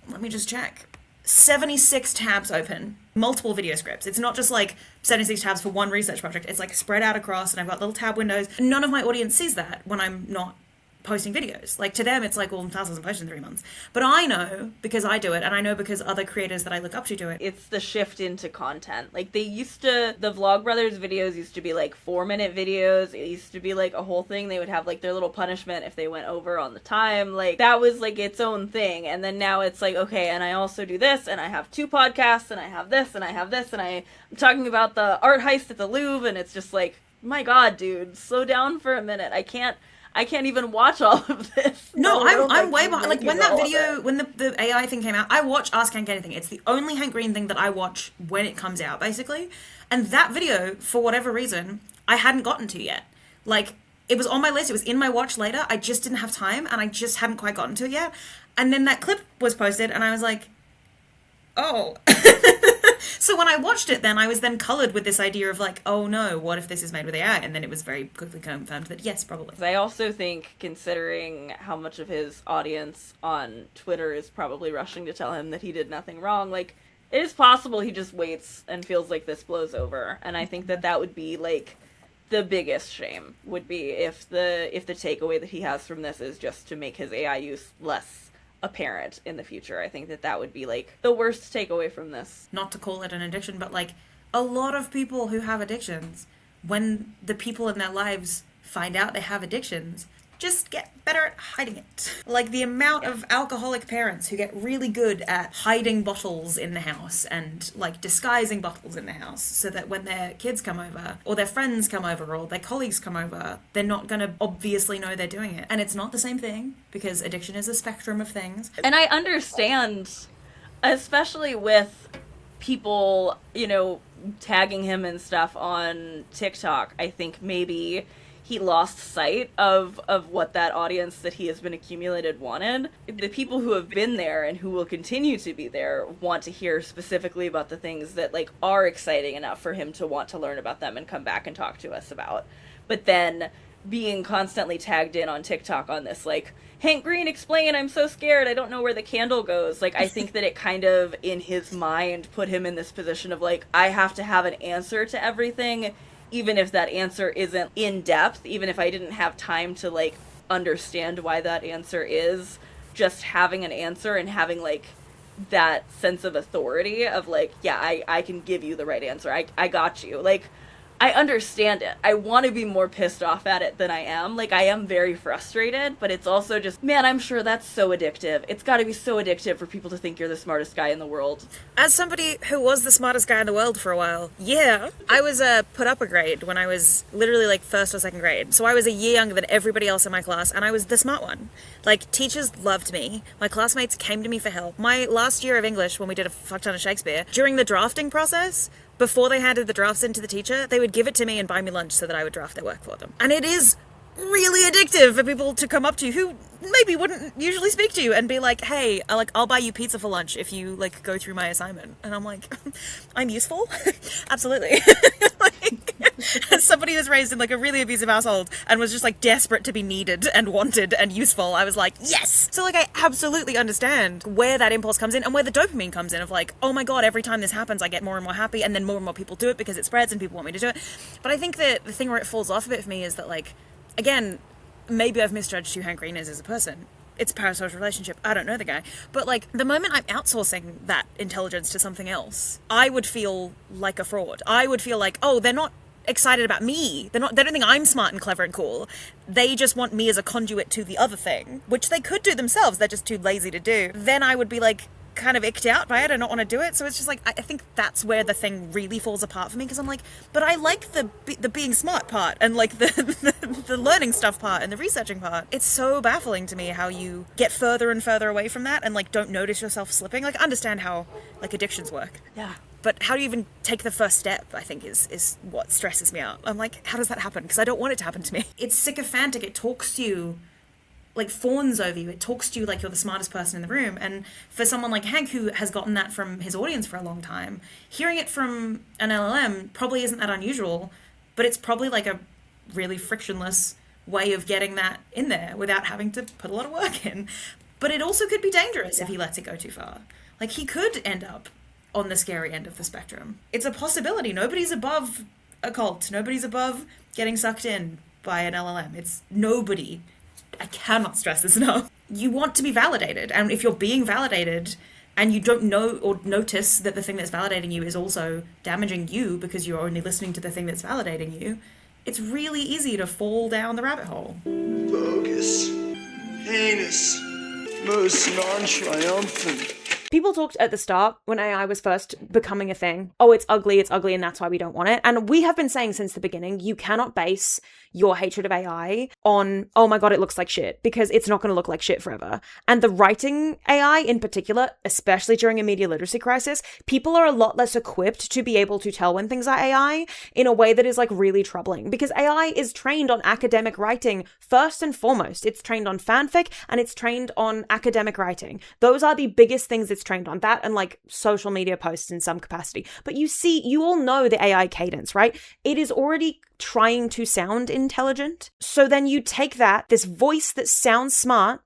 let me just check, 76 tabs open, multiple video scripts. It's not just like 76 tabs for one research project. It's like spread out across, and I've got little tab windows. None of my audience sees that when I'm not posting videos. Like, to them, it's like, well, Taz hasn't posted in 3 months. But I know because I do it, and I know because other creators that I look up to do it. It's the shift into content. Like, the Vlogbrothers videos used to be like 4-minute videos. It used to be like a whole thing. They would have like their little punishment if they went over on the time. Like, that was like its own thing. And then now it's like, okay, and I also do this, and I have 2 podcasts, and I have this, and I have this, and I'm talking about the art heist at the Louvre, and it's just like, my God, dude, slow down for a minute. I can't even watch all of this. No, I'm way behind. Like, when that video, when the AI thing came out, I watch Ask Hank Anything. It's the only Hank Green thing that I watch when it comes out, basically. And that video, for whatever reason, I hadn't gotten to yet. Like, it was on my list, it was in my watch later, I just didn't have time, and I just hadn't quite gotten to it yet. And then that clip was posted, and I was like, oh. So when I watched it then, I was then coloured with this idea of like, oh no, what if this is made with AI? And then it was very quickly confirmed that yes, probably. I also think, considering how much of his audience on Twitter is probably rushing to tell him that he did nothing wrong, like, it is possible he just waits and feels like this blows over. And I think that would be like the biggest shame, would be if the takeaway that he has from this is just to make his AI use less apparent in the future. I think that would be like the worst takeaway from this. Not to call it an addiction, but like, a lot of people who have addictions, when the people in their lives find out they have addictions, just get better at hiding it. Like, the amount of alcoholic parents who get really good at hiding bottles in the house and like disguising bottles in the house so that when their kids come over or their friends come over or their colleagues come over, they're not gonna obviously know they're doing it. And it's not the same thing, because addiction is a spectrum of things. And I understand, especially with people, you know, tagging him and stuff on TikTok, I think maybe he lost sight of what that audience that he has been accumulated wanted. The people who have been there and who will continue to be there want to hear specifically about the things that like are exciting enough for him to want to learn about them and come back and talk to us about. But then being constantly tagged in on TikTok on this, like, Hank Green, explain, I'm so scared, I don't know where the candle goes. Like, I think that it kind of, in his mind, put him in this position of like, I have to have an answer to everything, even if that answer isn't in depth, even if I didn't have time to like understand why that answer is, just having an answer and having like that sense of authority of like, yeah, I can give you the right answer. I got you. Like, I understand it. I want to be more pissed off at it than I am. Like, I am very frustrated, but it's also just, man, I'm sure that's so addictive. It's got to be so addictive for people to think you're the smartest guy in the world. As somebody who was the smartest guy in the world for a while, yeah, I was put up a grade when I was literally like 1st or 2nd grade. So I was a year younger than everybody else in my class, and I was the smart one. Like, teachers loved me. My classmates came to me for help. My last year of English, when we did a fuck ton of Shakespeare, during the drafting process, before they handed the drafts in to the teacher, they would give it to me and buy me lunch so that I would draft their work for them. And it is really addictive for people to come up to you who maybe wouldn't usually speak to you and be like, hey, I'll buy you pizza for lunch if you like go through my assignment. And I'm like, I'm useful? Absolutely. Like, as somebody who was raised in like a really abusive household and was just like desperate to be needed and wanted and useful, I was like, yes! So like I absolutely understand where that impulse comes in and where the dopamine comes in of like, oh my god, every time this happens I get more and more happy, and then more and more people do it because it spreads and people want me to do it. But I think that the thing where it falls off a bit for me is that, like, again, maybe I've misjudged who Hank Green is as a person. It's a parasocial relationship. I don't know the guy. But, like, the moment I'm outsourcing that intelligence to something else, I would feel like a fraud. I would feel like, oh, they're not excited about me. They don't think I'm smart and clever and cool. They just want me as a conduit to the other thing, which they could do themselves. They're just too lazy to do. Then I would be, like, kind of icked out by it. I don't want to do it. So it's just like, I think that's where the thing really falls apart for me, because I'm like, but I like the being smart part and like the learning stuff part and the researching part. It's so baffling to me how you get further and further away from that and like don't notice yourself slipping. Like, I understand how like addictions work. Yeah. But how do you even take the first step, I think, is what stresses me out. I'm like, how does that happen? Because I don't want it to happen to me. It's sycophantic. It talks to you, like fawns over you. It talks to you like you're the smartest person in the room. And for someone like Hank, who has gotten that from his audience for a long time, hearing it from an LLM probably isn't that unusual, but it's probably like a really frictionless way of getting that in there without having to put a lot of work in. But it also could be dangerous if he lets it go too far. Like, he could end up on the scary end of the spectrum. It's a possibility. Nobody's above a cult. Nobody's above getting sucked in by an LLM. It's nobody. I cannot stress this enough. You want to be validated. And if you're being validated and you don't know or notice that the thing that's validating you is also damaging you because you're only listening to the thing that's validating you, it's really easy to fall down the rabbit hole. Bogus, heinous, most non-triumphant. People talked at the start when AI was first becoming a thing, oh, it's ugly, and that's why we don't want it. And we have been saying since the beginning, you cannot base your hatred of AI on, oh my god, it looks like shit, because it's not going to look like shit forever. And the writing AI in particular, especially during a media literacy crisis, people are a lot less equipped to be able to tell when things are AI in a way that is like really troubling, because AI is trained on academic writing first and foremost. It's trained on fanfic and it's trained on academic writing. Those are the biggest things it's trained on, that and like social media posts in some capacity. But you all know the AI cadence, right? It is already trying to sound intelligent. So then you take this voice that sounds smart,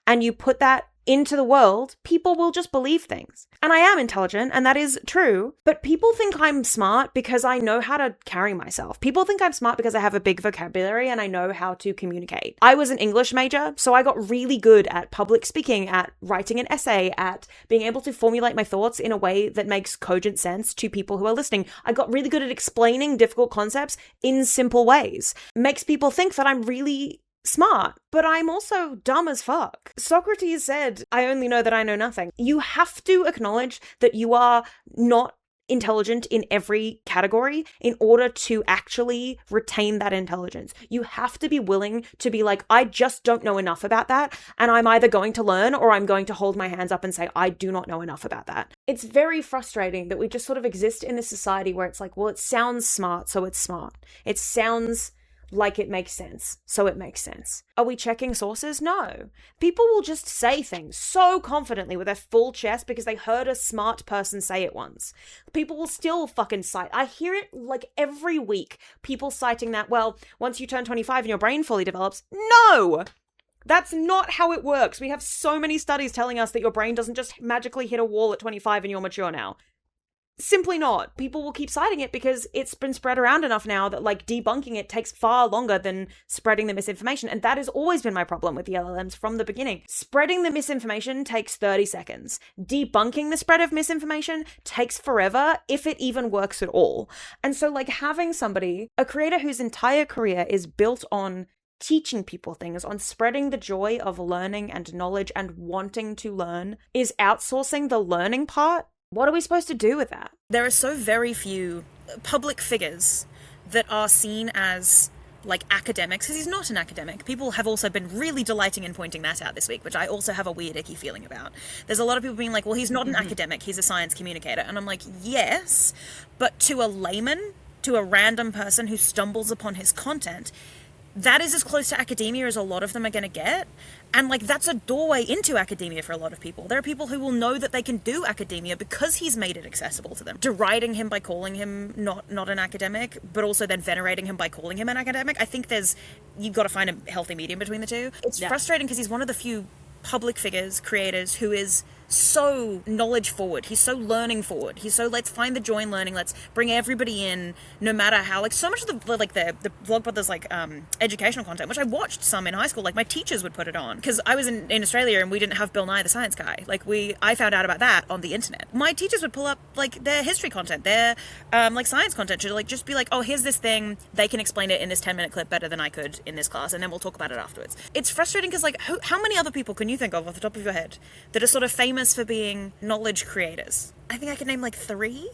and you put that into the world, people will just believe things. And I am intelligent, and that is true, but people think I'm smart because I know how to carry myself. People think I'm smart because I have a big vocabulary and I know how to communicate. I was an English major, so I got really good at public speaking, at writing an essay, at being able to formulate my thoughts in a way that makes cogent sense to people who are listening. I got really good at explaining difficult concepts in simple ways. Makes people think that I'm really smart, but I'm also dumb as fuck. Socrates said, I only know that I know nothing. You have to acknowledge that you are not intelligent in every category in order to actually retain that intelligence. You have to be willing to be like, I just don't know enough about that, and I'm either going to learn or I'm going to hold my hands up and say, I do not know enough about that. It's very frustrating that we just sort of exist in this society where it's like, well, it sounds smart, so it's smart. It sounds like it makes sense, so it makes sense. Are we checking sources? No. People will just say things so confidently with their full chest because they heard a smart person say it once. People will still fucking cite. I hear it like every week, people citing that, well, once you turn 25 and your brain fully develops. No! That's not how it works. We have so many studies telling us that your brain doesn't just magically hit a wall at 25 and you're mature now. Simply not. People will keep citing it because it's been spread around enough now that like debunking it takes far longer than spreading the misinformation. And that has always been my problem with the LLMs from the beginning. Spreading the misinformation takes 30 seconds. Debunking the spread of misinformation takes forever, if it even works at all. And so like having somebody, a creator whose entire career is built on teaching people things, on spreading the joy of learning and knowledge and wanting to learn, is outsourcing the learning part. What are we supposed to do with that? There are so very few public figures that are seen as like academics, because he's not an academic. People have also been really delighting in pointing that out this week, which I also have a weird icky feeling about. There's a lot of people being like, well, he's not an academic, he's a science communicator. And I'm like, yes, but to a layman, to a random person who stumbles upon his content, that is as close to academia as a lot of them are going to get. And like, that's a doorway into academia for a lot of people. There are people who will know that they can do academia because he's made it accessible to them. Deriding him by calling him not an academic, but also then venerating him by calling him an academic. I think you've got to find a healthy medium between the two. It's frustrating because he's one of the few public figures, creators, who is so knowledge forward. He's so learning forward. He's so, let's find the joy in learning. Let's bring everybody in, no matter how, like, so much of the Vlogbrothers, like, educational content, which I watched some in high school, like, my teachers would put it on. Because I was in Australia and we didn't have Bill Nye the Science Guy. Like, I found out about that on the internet. My teachers would pull up, like, their history content, their, like, science content to, like, just be like, oh, here's this thing. They can explain it in this 10-minute clip better than I could in this class, and then we'll talk about it afterwards. It's frustrating because, like, how many other people can you think of off the top of your head that are sort of famous for being knowledge creators? I think I could name like 3.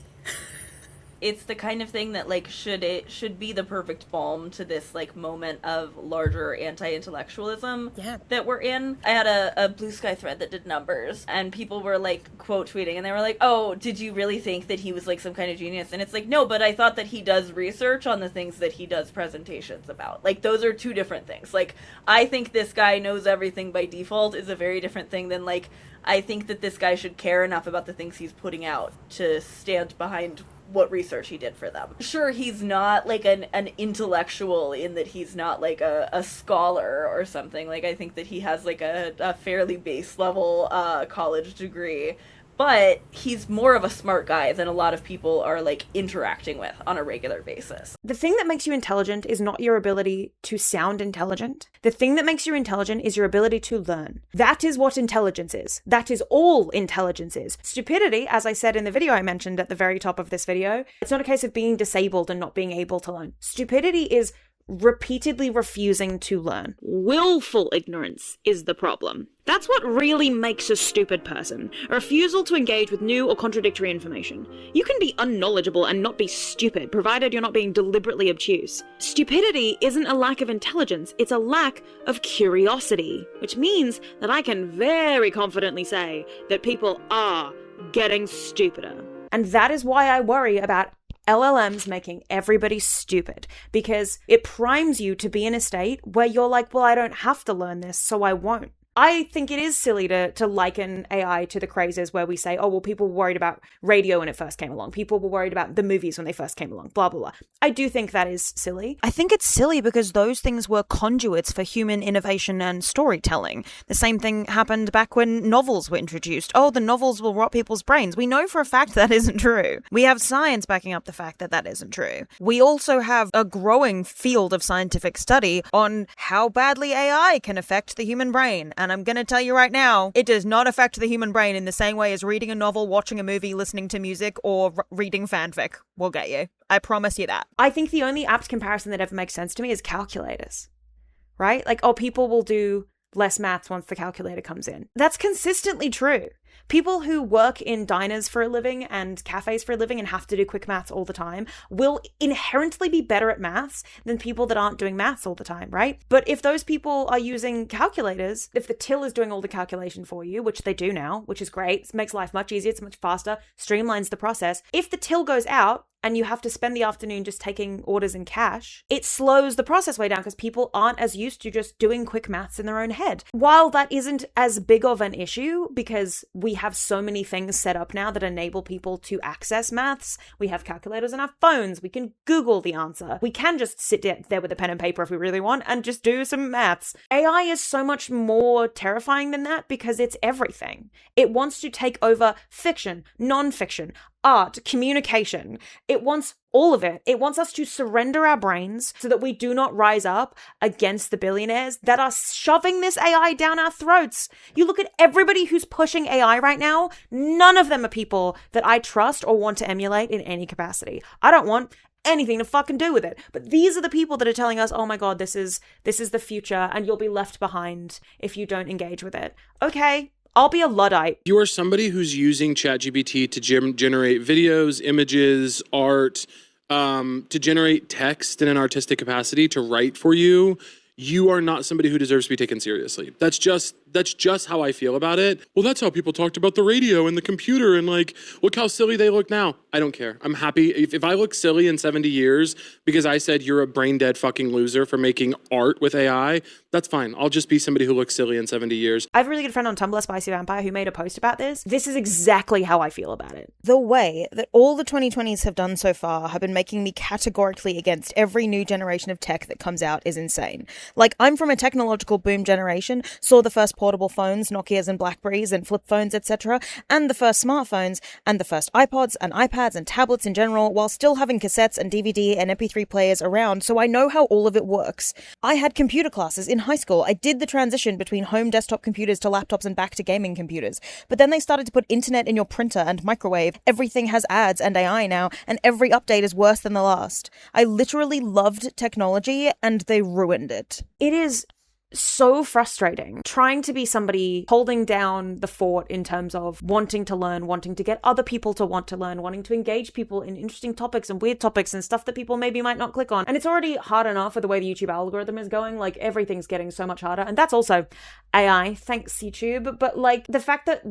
It's the kind of thing that, like, should be the perfect balm to this, like, moment of larger anti-intellectualism that we're in. I had a Blue Sky thread that did numbers, and people were, like, quote tweeting, and they were like, oh, did you really think that he was, like, some kind of genius? And it's like, no, but I thought that he does research on the things that he does presentations about. Like, those are 2 different things. Like, I think this guy knows everything by default is a very different thing than, like, I think that this guy should care enough about the things he's putting out to stand behind what research he did for them. Sure, he's not like an intellectual in that he's not like a scholar or something. Like, I think that he has like a fairly base level college degree, but he's more of a smart guy than a lot of people are like interacting with on a regular basis. The thing that makes you intelligent is not your ability to sound intelligent. The thing that makes you intelligent is your ability to learn. That is what intelligence is. That is all intelligence is. Stupidity, as I said in the video I mentioned at the very top of this video, it's not a case of being disabled and not being able to learn. Stupidity is repeatedly refusing to learn. Willful ignorance is the problem. That's what really makes a stupid person. A refusal to engage with new or contradictory information. You can be unknowledgeable and not be stupid, provided you're not being deliberately obtuse. Stupidity isn't a lack of intelligence, it's a lack of curiosity, which means that I can very confidently say that people are getting stupider. And that is why I worry about LLMs making everybody stupid, because it primes you to be in a state where you're like, well, I don't have to learn this, so I won't. I think it is silly to liken AI to the crazes where we say, oh, well, people were worried about radio when it first came along. People were worried about the movies when they first came along, blah, blah, blah. I do think that is silly. I think it's silly because those things were conduits for human innovation and storytelling. The same thing happened back when novels were introduced. Oh, the novels will rot people's brains. We know for a fact that isn't true. We have science backing up the fact that that isn't true. We also have a growing field of scientific study on how badly AI can affect the human brain. And I'm going to tell you right now, it does not affect the human brain in the same way as reading a novel, watching a movie, listening to music, or reading fanfic will get you. I promise you that. I think the only apt comparison that ever makes sense to me is calculators, right? Like, oh, people will do less maths once the calculator comes in. That's consistently true. People who work in diners for a living and cafes for a living and have to do quick maths all the time will inherently be better at maths than people that aren't doing maths all the time, right? But if those people are using calculators, if the till is doing all the calculation for you, which they do now, which is great, it makes life much easier, it's much faster, streamlines the process. If the till goes out, and you have to spend the afternoon just taking orders in cash, it slows the process way down because people aren't as used to just doing quick maths in their own head. While that isn't as big of an issue because we have so many things set up now that enable people to access maths, we have calculators on our phones, we can Google the answer, we can just sit there with a pen and paper if we really want and just do some maths. AI is so much more terrifying than that because it's everything. It wants to take over fiction, non-fiction, art, communication. It wants all of it. It wants us to surrender our brains so that we do not rise up against the billionaires that are shoving this AI down our throats. You look at everybody who's pushing AI right now, none of them are people that I trust or want to emulate in any capacity. I don't want anything to fucking do with it. But these are the people that are telling us, oh my God, this is the future and you'll be left behind if you don't engage with it. Okay. I'll be a Luddite. You are somebody who's using ChatGPT to generate videos, images, art, to generate text in an artistic capacity, to write for you. You are not somebody who deserves to be taken seriously. That's just That's just how I feel about it. Well, that's how people talked about the radio and the computer and like, look how silly they look now. I don't care. I'm happy. If I look silly in 70 years because I said you're a brain dead fucking loser for making art with AI, that's fine. I'll just be somebody who looks silly in 70 years. I have a really good friend on Tumblr, Spicy Vampire, who made a post about this. This is exactly how I feel about it. The way that all the 2020s have done so far have been making me categorically against every new generation of tech that comes out is insane. Like, I'm from a technological boom generation, saw the first portable phones, Nokias and Blackberries and flip phones, etc., and the first smartphones, and the first iPods and iPads and tablets in general, while still having cassettes and DVD and MP3 players around, so I know how all of it works. I had computer classes in high school. I did the transition between home desktop computers to laptops and back to gaming computers. But then they started to put internet in your printer and microwave. Everything has ads and AI now, and every update is worse than the last. I literally loved technology, and they ruined it. It is so frustrating trying to be somebody holding down the fort in terms of wanting to learn, wanting to get other people to want to learn, wanting to engage people in interesting topics and weird topics and stuff that people maybe might not click on. And it's already hard enough with the way the YouTube algorithm is going. Like, everything's getting so much harder. And that's also AI, thanks YouTube. But like, the fact that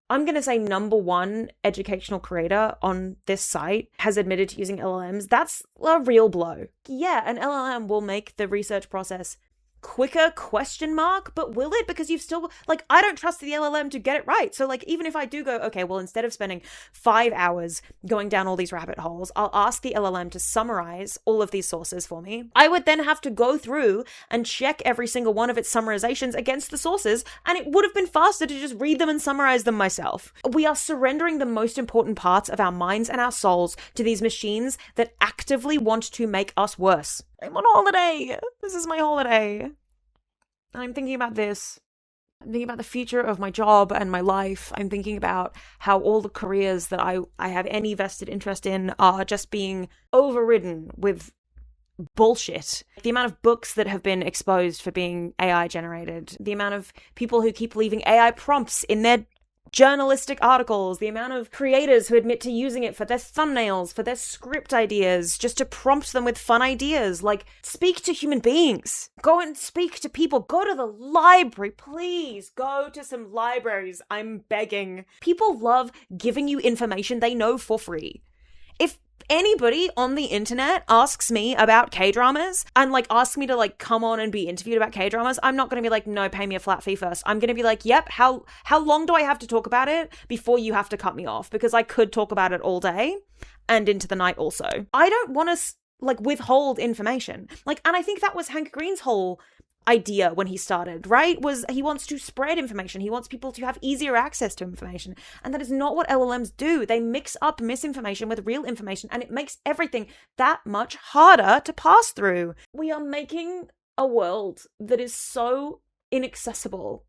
I'm going to say number one educational creator on this site has admitted to using LLMs, that's a real blow. Yeah, an LLM will make the research process quicker, ? But will it? Because you've still, like, I don't trust the LLM to get it right. So like, even if I do go, okay, well, instead of spending 5 hours going down all these rabbit holes, I'll ask the LLM to summarize all of these sources for me. I would then have to go through and check every single one of its summarizations against the sources, and it would have been faster to just read them and summarize them myself. We are surrendering the most important parts of our minds and our souls to these machines that actively want to make us worse. I'm on holiday. This is my holiday. And I'm thinking about this. I'm thinking about the future of my job and my life. I'm thinking about how all the careers that I have any vested interest in are just being overridden with bullshit. The amount of books that have been exposed for being AI generated, the amount of people who keep leaving AI prompts in their journalistic articles, the amount of creators who admit to using it for their thumbnails, for their script ideas, just to prompt them with fun ideas. Like, speak to human beings. Go and speak to people. Go to the library, please. Go to some libraries. I'm begging. People love giving you information they know for free. If anybody on the internet asks me about K-dramas and like asks me to like come on and be interviewed about K-dramas, I'm not going to be like, no, pay me a flat fee first. I'm going to be like, yep, how long do I have to talk about it before you have to cut me off? Because I could talk about it all day and into the night also. I don't want to like withhold information. Like, and I think that was Hank Green's whole idea when he started, right? Was he wants to spread information. He wants people to have easier access to information. And that is not what LLMs do. They mix up misinformation with real information, and it makes everything that much harder to pass through. We are making a world that is so inaccessible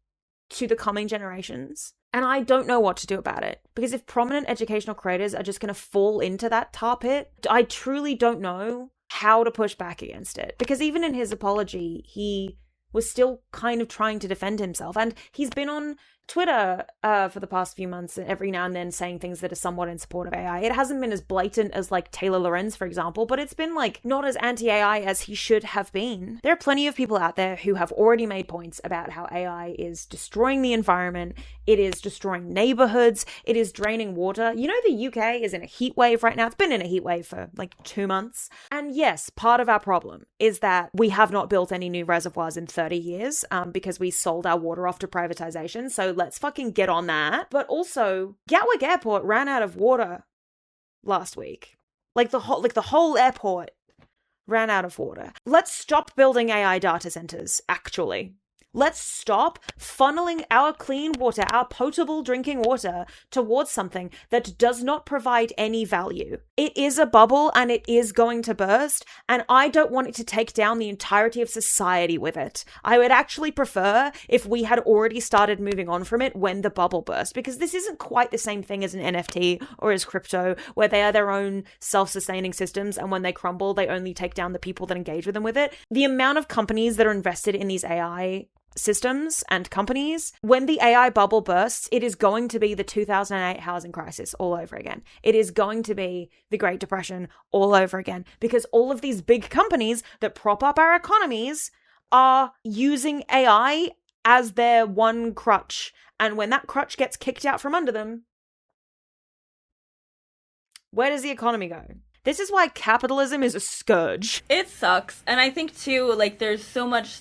to the coming generations. And I don't know what to do about it. Because if prominent educational creators are just going to fall into that tar pit, I truly don't know how to push back against it. Because even in his apology, he was still kind of trying to defend himself. And he's been on Twitter for the past few months, every now and then saying things that are somewhat in support of AI. It hasn't been as blatant as like Taylor Lorenz, for example, but it's been like not as anti-AI as he should have been. There are plenty of people out there who have already made points about how AI is destroying the environment. It is destroying neighborhoods. It is draining water. You know, the UK is in a heat wave right now. It's been in a heat wave for like 2 months. And yes, part of our problem is that we have not built any new reservoirs in 30 years because we sold our water off to privatization. So let's fucking get on that. But also, Gatwick Airport ran out of water last week. Like the whole airport ran out of water. Let's stop building AI data centers, actually. Let's stop funneling our clean water, our potable drinking water, towards something that does not provide any value. It is a bubble and it is going to burst, and I don't want it to take down the entirety of society with it. I would actually prefer if we had already started moving on from it when the bubble burst, because this isn't quite the same thing as an NFT or as crypto, where they are their own self-sustaining systems, and when they crumble, they only take down the people that engage with them with it. The amount of companies that are invested in these AI systems and companies, when the AI bubble bursts, it is going to be the 2008 housing crisis all over again. It is going to be the Great Depression all over again, because all of these big companies that prop up our economies are using AI as their one crutch. And when that crutch gets kicked out from under them, where does the economy go? This is why capitalism is a scourge. It sucks. And I think, too, like, there's so much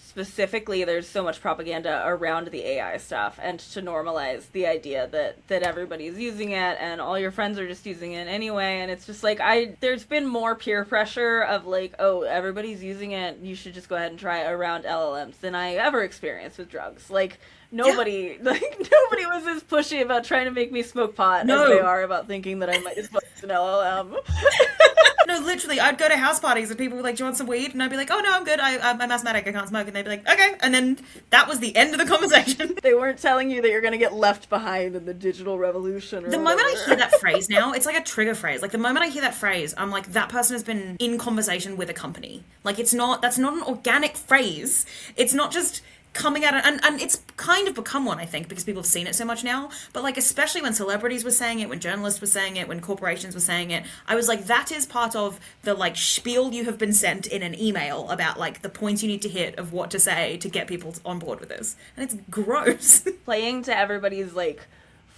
propaganda around the AI stuff, and to normalize the idea that everybody's using it and all your friends are just using it anyway. And it's just like, there's been more peer pressure of like, oh, everybody's using it, you should just go ahead and try it around LLMs than I ever experienced with drugs. Like, nobody was as pushy about trying to make me smoke pot as they are about thinking that I might as well use an LLM. No, literally, I'd go to house parties and people were like, do you want some weed? And I'd be like, oh, no, I'm good. I'm asthmatic. I can't smoke. And they'd be like, okay. And then that was the end of the conversation. They weren't telling you that you're going to get left behind in the digital revolution. The moment I hear that phrase now, it's like a trigger phrase. Like, the moment I hear that phrase, I'm like, that person has been in conversation with a company. Like, that's not an organic phrase. It's not just coming out, and it's kind of become one, I think, because people have seen it so much now. But like, especially when celebrities were saying it, when journalists were saying it, when corporations were saying it, I was like, that is part of the like spiel you have been sent in an email about like the points you need to hit of what to say to get people on board with this, and it's gross. Playing to everybody's like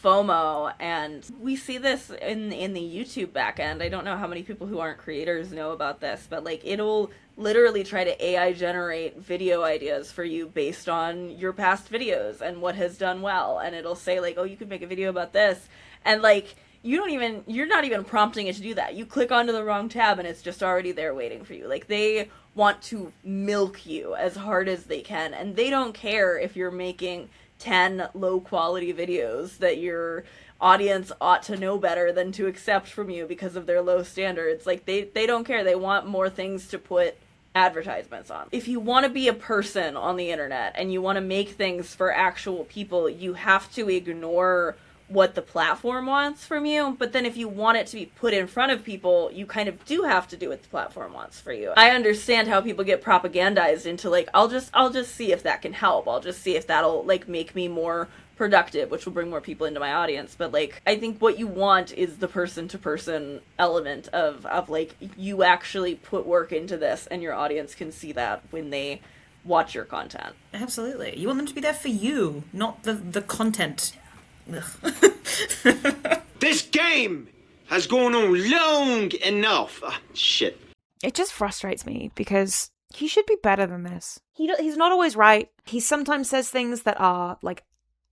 FOMO, and we see this in the YouTube backend. I don't know how many people who aren't creators know about this, but like, it'll literally try to AI generate video ideas for you based on your past videos and what has done well, and it'll say like, oh, you could make a video about this, and like, you're not even prompting it to do that. You click onto the wrong tab and it's just already there waiting for you. Like, they want to milk you as hard as they can, and they don't care if you're making 10 low quality videos that your audience ought to know better than to accept from you because of their low standards. Like, they don't care. They want more things to put advertisements on. If you want to be a person on the internet and you want to make things for actual people, you have to ignore what the platform wants from you. But then if you want it to be put in front of people, you kind of do have to do what the platform wants for you. I understand how people get propagandized into like, I'll just see if that can help. I'll just see if that'll like make me more productive, which will bring more people into my audience. But like, I think what you want is the person to person element of like, you actually put work into this and your audience can see that when they watch your content. Absolutely. You want them to be there for you, not the content. This game has gone on long enough. Shit. It just frustrates me because he should be better than this. He's not always right. He sometimes says things that are like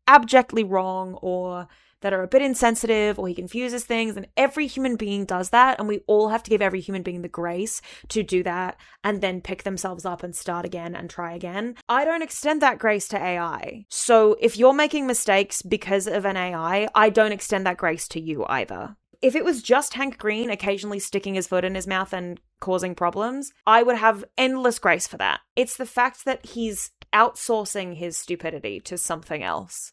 abjectly wrong or that are a bit insensitive, or he confuses things, and every human being does that, and we all have to give every human being the grace to do that and then pick themselves up and start again and try again. I don't extend that grace to AI. So if you're making mistakes because of an AI, I don't extend that grace to you either. If it was just Hank Green occasionally sticking his foot in his mouth and causing problems, I would have endless grace for that. It's the fact that he's outsourcing his stupidity to something else.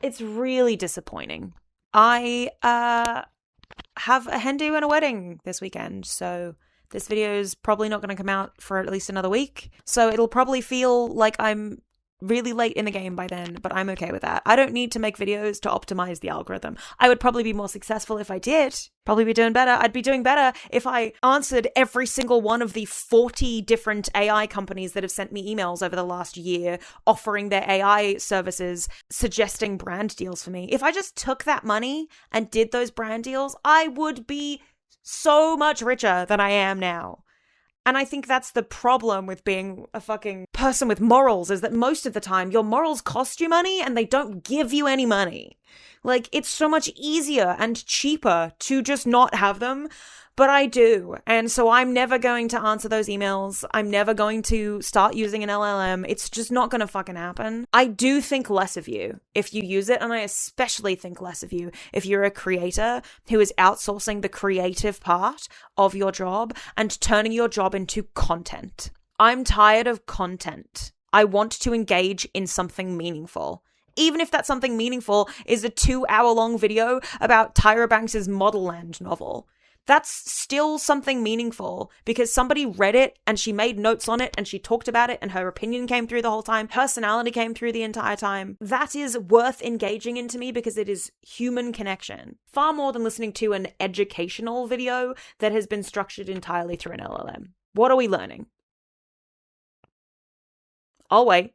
It's really disappointing. I have a hen do and a wedding this weekend, so this video is probably not going to come out for at least another week. So it'll probably feel like I'm really late in the game by then, but I'm okay with that. I don't need to make videos to optimize the algorithm. I would probably be more successful if I did. Probably be doing better. I'd be doing better if I answered every single one of the 40 different AI companies that have sent me emails over the last year offering their AI services, suggesting brand deals for me. If I just took that money and did those brand deals, I would be so much richer than I am now. And I think that's the problem with being a fucking person with morals, is that most of the time your morals cost you money and they don't give you any money. Like, it's so much easier and cheaper to just not have them, but I do. And so I'm never going to answer those emails. I'm never going to start using an LLM. It's just not going to fucking happen. I do think less of you if you use it, and I especially think less of you if you're a creator who is outsourcing the creative part of your job and turning your job into content. I'm tired of content. I want to engage in something meaningful. Even if that something meaningful is a 2-hour-long video about Tyra Banks' Model Land novel. That's still something meaningful because somebody read it and she made notes on it and she talked about it and her opinion came through the whole time. Personality came through the entire time. That is worth engaging into me because it is human connection. Far more than listening to an educational video that has been structured entirely through an LLM. What are we learning? I'll wait.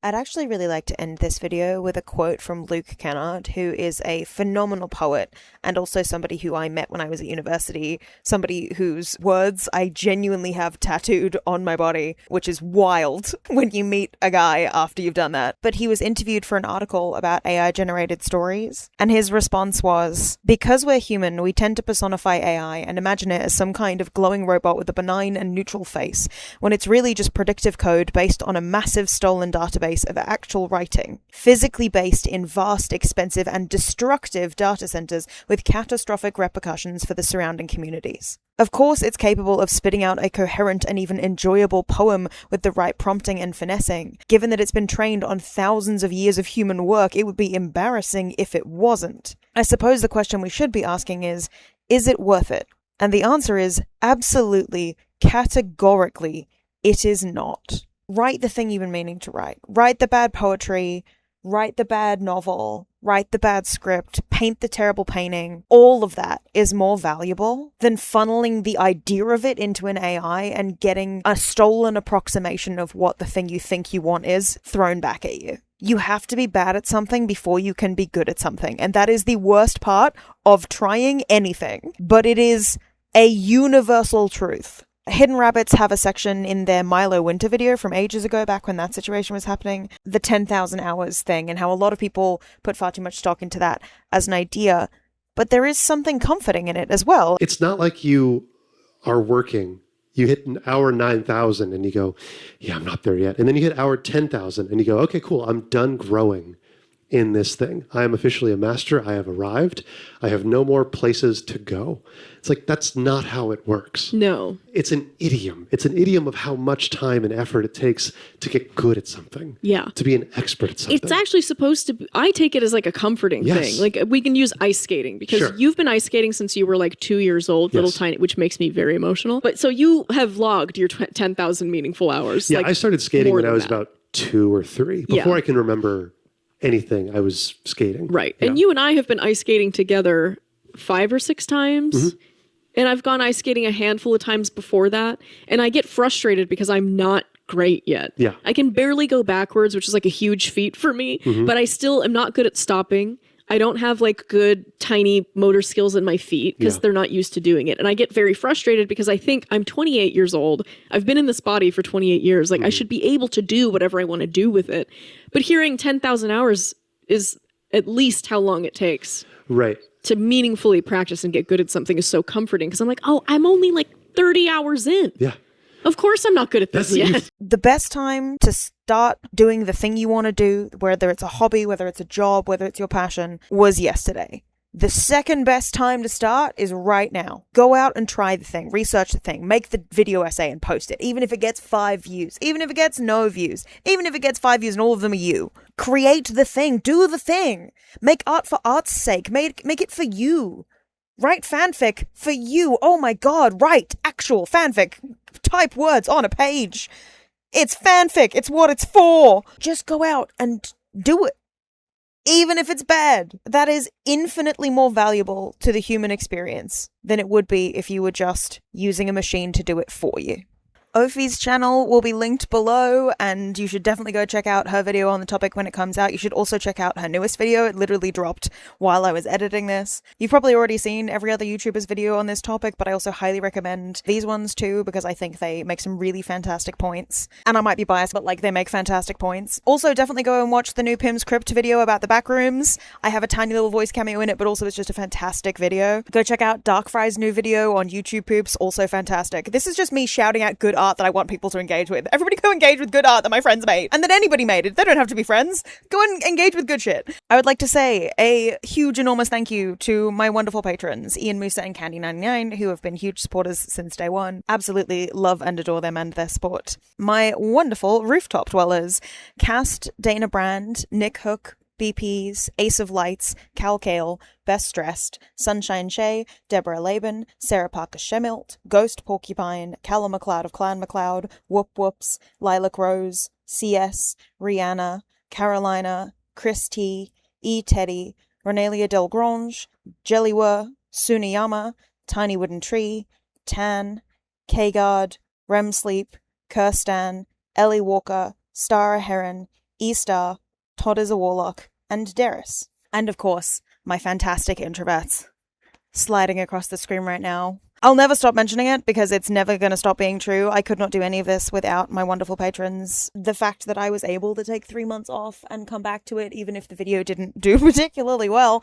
I'd actually really like to end this video with a quote from Luke Kennard, who is a phenomenal poet and also somebody who I met when I was at university, somebody whose words I genuinely have tattooed on my body, which is wild when you meet a guy after you've done that. But he was interviewed for an article about AI-generated stories, and his response was, "Because we're human, we tend to personify AI and imagine it as some kind of glowing robot with a benign and neutral face, when it's really just predictive code based on a massive stolen database of actual writing, physically based in vast, expensive, and destructive data centers with catastrophic repercussions for the surrounding communities. Of course, it's capable of spitting out a coherent and even enjoyable poem with the right prompting and finessing. Given that it's been trained on thousands of years of human work, it would be embarrassing if it wasn't. I suppose the question we should be asking is it worth it? And the answer is absolutely, categorically, it is not. Write the thing you've been meaning to write. Write the bad poetry, write the bad novel, write the bad script, paint the terrible painting. All of that is more valuable than funneling the idea of it into an AI and getting a stolen approximation of what the thing you think you want is thrown back at you. You have to be bad at something before you can be good at something. And that is the worst part of trying anything. But it is a universal truth. Hidden Rabbits have a section in their Milo Winter video from ages ago, back when that situation was happening, the 10,000 hours thing, and how a lot of people put far too much stock into that as an idea. But there is something comforting in it as well. It's not like you are working. You hit an hour 9,000 and you go, yeah, I'm not there yet. And then you hit hour 10,000 and you go, okay, cool, I'm done growing in this thing. I am officially a master. I have arrived. I have no more places to go. It's like, that's not how it works. No. It's an idiom. It's an idiom of how much time and effort it takes to get good at something. Yeah. To be an expert at something. It's actually supposed to be, I take it as like a comforting thing. Like, we can use ice skating because you've been ice skating since you were like 2 years old, little tiny, which makes me very emotional. But so you have logged your 10,000 meaningful hours. Yeah, like, I started skating when I was about 2 or 3. Before I can remember anything, I was skating. Right. Yeah. And you and I have been ice skating together 5 or 6 times. Mm-hmm. And I've gone ice skating a handful of times before that. And I get frustrated because I'm not great yet. Yeah. I can barely go backwards, which is like a huge feat for me. Mm-hmm. But I still am not good at stopping. I don't have like good tiny motor skills in my feet because they're not used to doing it. And I get very frustrated because I think I'm 28 years old. I've been in this body for 28 years. Like I should be able to do whatever I want to do with it. But hearing 10,000 hours is at least how long it takes. Right. To meaningfully practice and get good at something is so comforting because I'm like, oh, I'm only like 30 hours in. Yeah. Of course I'm not good at this yet. The best time to start doing the thing you want to do, whether it's a hobby, whether it's a job, whether it's your passion, was yesterday. The second best time to start is right now. Go out and try the thing, research the thing, make the video essay and post it, even if it gets 5 views, even if it gets no views, even if it gets 5 views and all of them are you. Create the thing, do the thing. Make art for art's sake, make it for you. Write fanfic for you. Oh my god, write actual fanfic. Type words on a page. It's fanfic. It's what it's for. Just go out and do it. Even if it's bad. That is infinitely more valuable to the human experience than it would be if you were just using a machine to do it for you. Ophi's channel will be linked below, and you should definitely go check out her video on the topic when it comes out. You should also check out her newest video. It literally dropped while I was editing this. You've probably already seen every other YouTuber's video on this topic, but I also highly recommend these ones too, because I think they make some really fantastic points. And I might be biased, but like, they make fantastic points. Also, definitely go and watch the new Pim's Crypt video about the backrooms. I have a tiny little voice cameo in it, but also it's just a fantastic video. Go check out Darkfry's new video on YouTube Poops, also fantastic. This is just me shouting out good art that I want people to engage with. Everybody go engage with good art that my friends made, and that anybody made it. They don't have to be friends. Go and engage with good shit. I would like to say a huge, enormous thank you to my wonderful patrons, Ian Musa and Candy99, who have been huge supporters since day one. Absolutely love and adore them and their support. My wonderful rooftop dwellers, Cast, Dana Brand, Nick Hook, BPs, Ace of Lights, Cal Kale, Best Dressed, Sunshine Shay, Deborah Laban, Sarah Parker Shemilt, Ghost Porcupine, Callum McLeod of Clan McLeod, Whoop Whoops, Lilac Rose, CS, Rihanna, Carolina, Chris T, E. Teddy, Renelia Del Grange, Jellywer, Suniyama, Tiny Wooden Tree, Tan, K-Guard, Rem Sleep, Kirstan, Ellie Walker, Stara Heron, Easter, Todd is a Warlock, and Darius. And of course, my fantastic introverts sliding across the screen right now. I'll never stop mentioning it because it's never going to stop being true. I could not do any of this without my wonderful patrons. The fact that I was able to take 3 months off and come back to it, even if the video didn't do particularly well,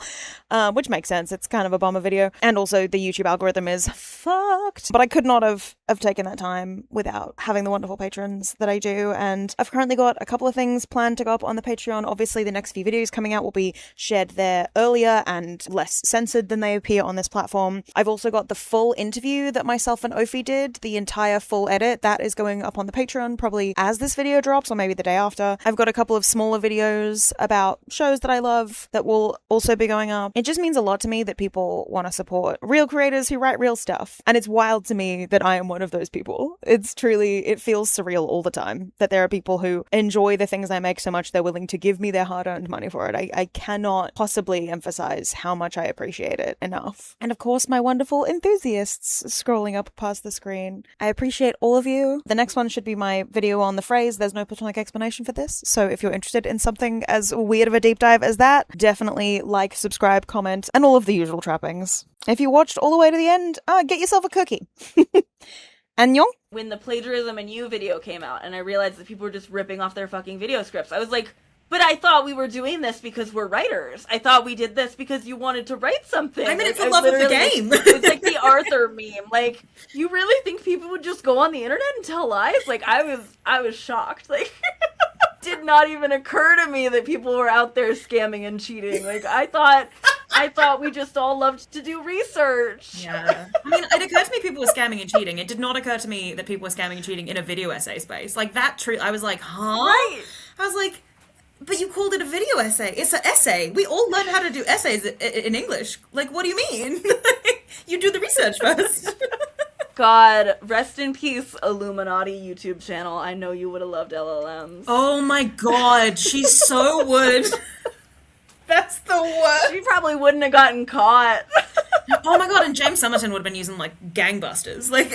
which makes sense. It's kind of a bummer video. And also the YouTube algorithm is fucked. But I could not have taken that time without having the wonderful patrons that I do. And I've currently got a couple of things planned to go up on the Patreon. Obviously, the next few videos coming out will be shared there earlier and less censored than they appear on this platform. I've also got the full interview that myself and Ophi did, the entire full edit, that is going up on the Patreon probably as this video drops or maybe the day after. I've got a couple of smaller videos about shows that I love that will also be going up. It just means a lot to me that people want to support real creators who write real stuff. And it's wild to me that I am one of those people. It's truly, it feels surreal all the time that there are people who enjoy the things I make so much they're willing to give me their hard-earned money for it. I cannot possibly emphasize how much I appreciate it enough. And of course, my wonderful enthusiasts scrolling up past the screen. I appreciate all of you. The next one should be my video on the phrase, there's no platonic explanation for this. So if you're interested in something as weird of a deep dive as that, definitely like, subscribe, comment, and all of the usual trappings. If you watched all the way to the end, get yourself a cookie. Annyeong? When the Plagiarism and You video came out and I realized that people were just ripping off their fucking video scripts, I was like, but I thought we were doing this because we're writers. I thought we did this because you wanted to write something. I'm in it for love of the game. It's like the Arthur meme. Like, you really think people would just go on the internet and tell lies? Like, I was shocked. Like, did not even occur to me that people were out there scamming and cheating. Like, I thought we just all loved to do research. Yeah. I mean, it occurred to me people were scamming and cheating. It did not occur to me that people were scamming and cheating in a video essay space. Like, that I was like, huh? Right. I was like, but you called it a video essay. It's an essay. We all learn how to do essays in English. Like, what do you mean? You do the research first. God, rest in peace, Illuminati YouTube channel. I know you would have loved LLMs. Oh my god, she so would. That's the worst. She probably wouldn't have gotten caught. Oh my god, and James Somerton would have been using, like, gangbusters. Like...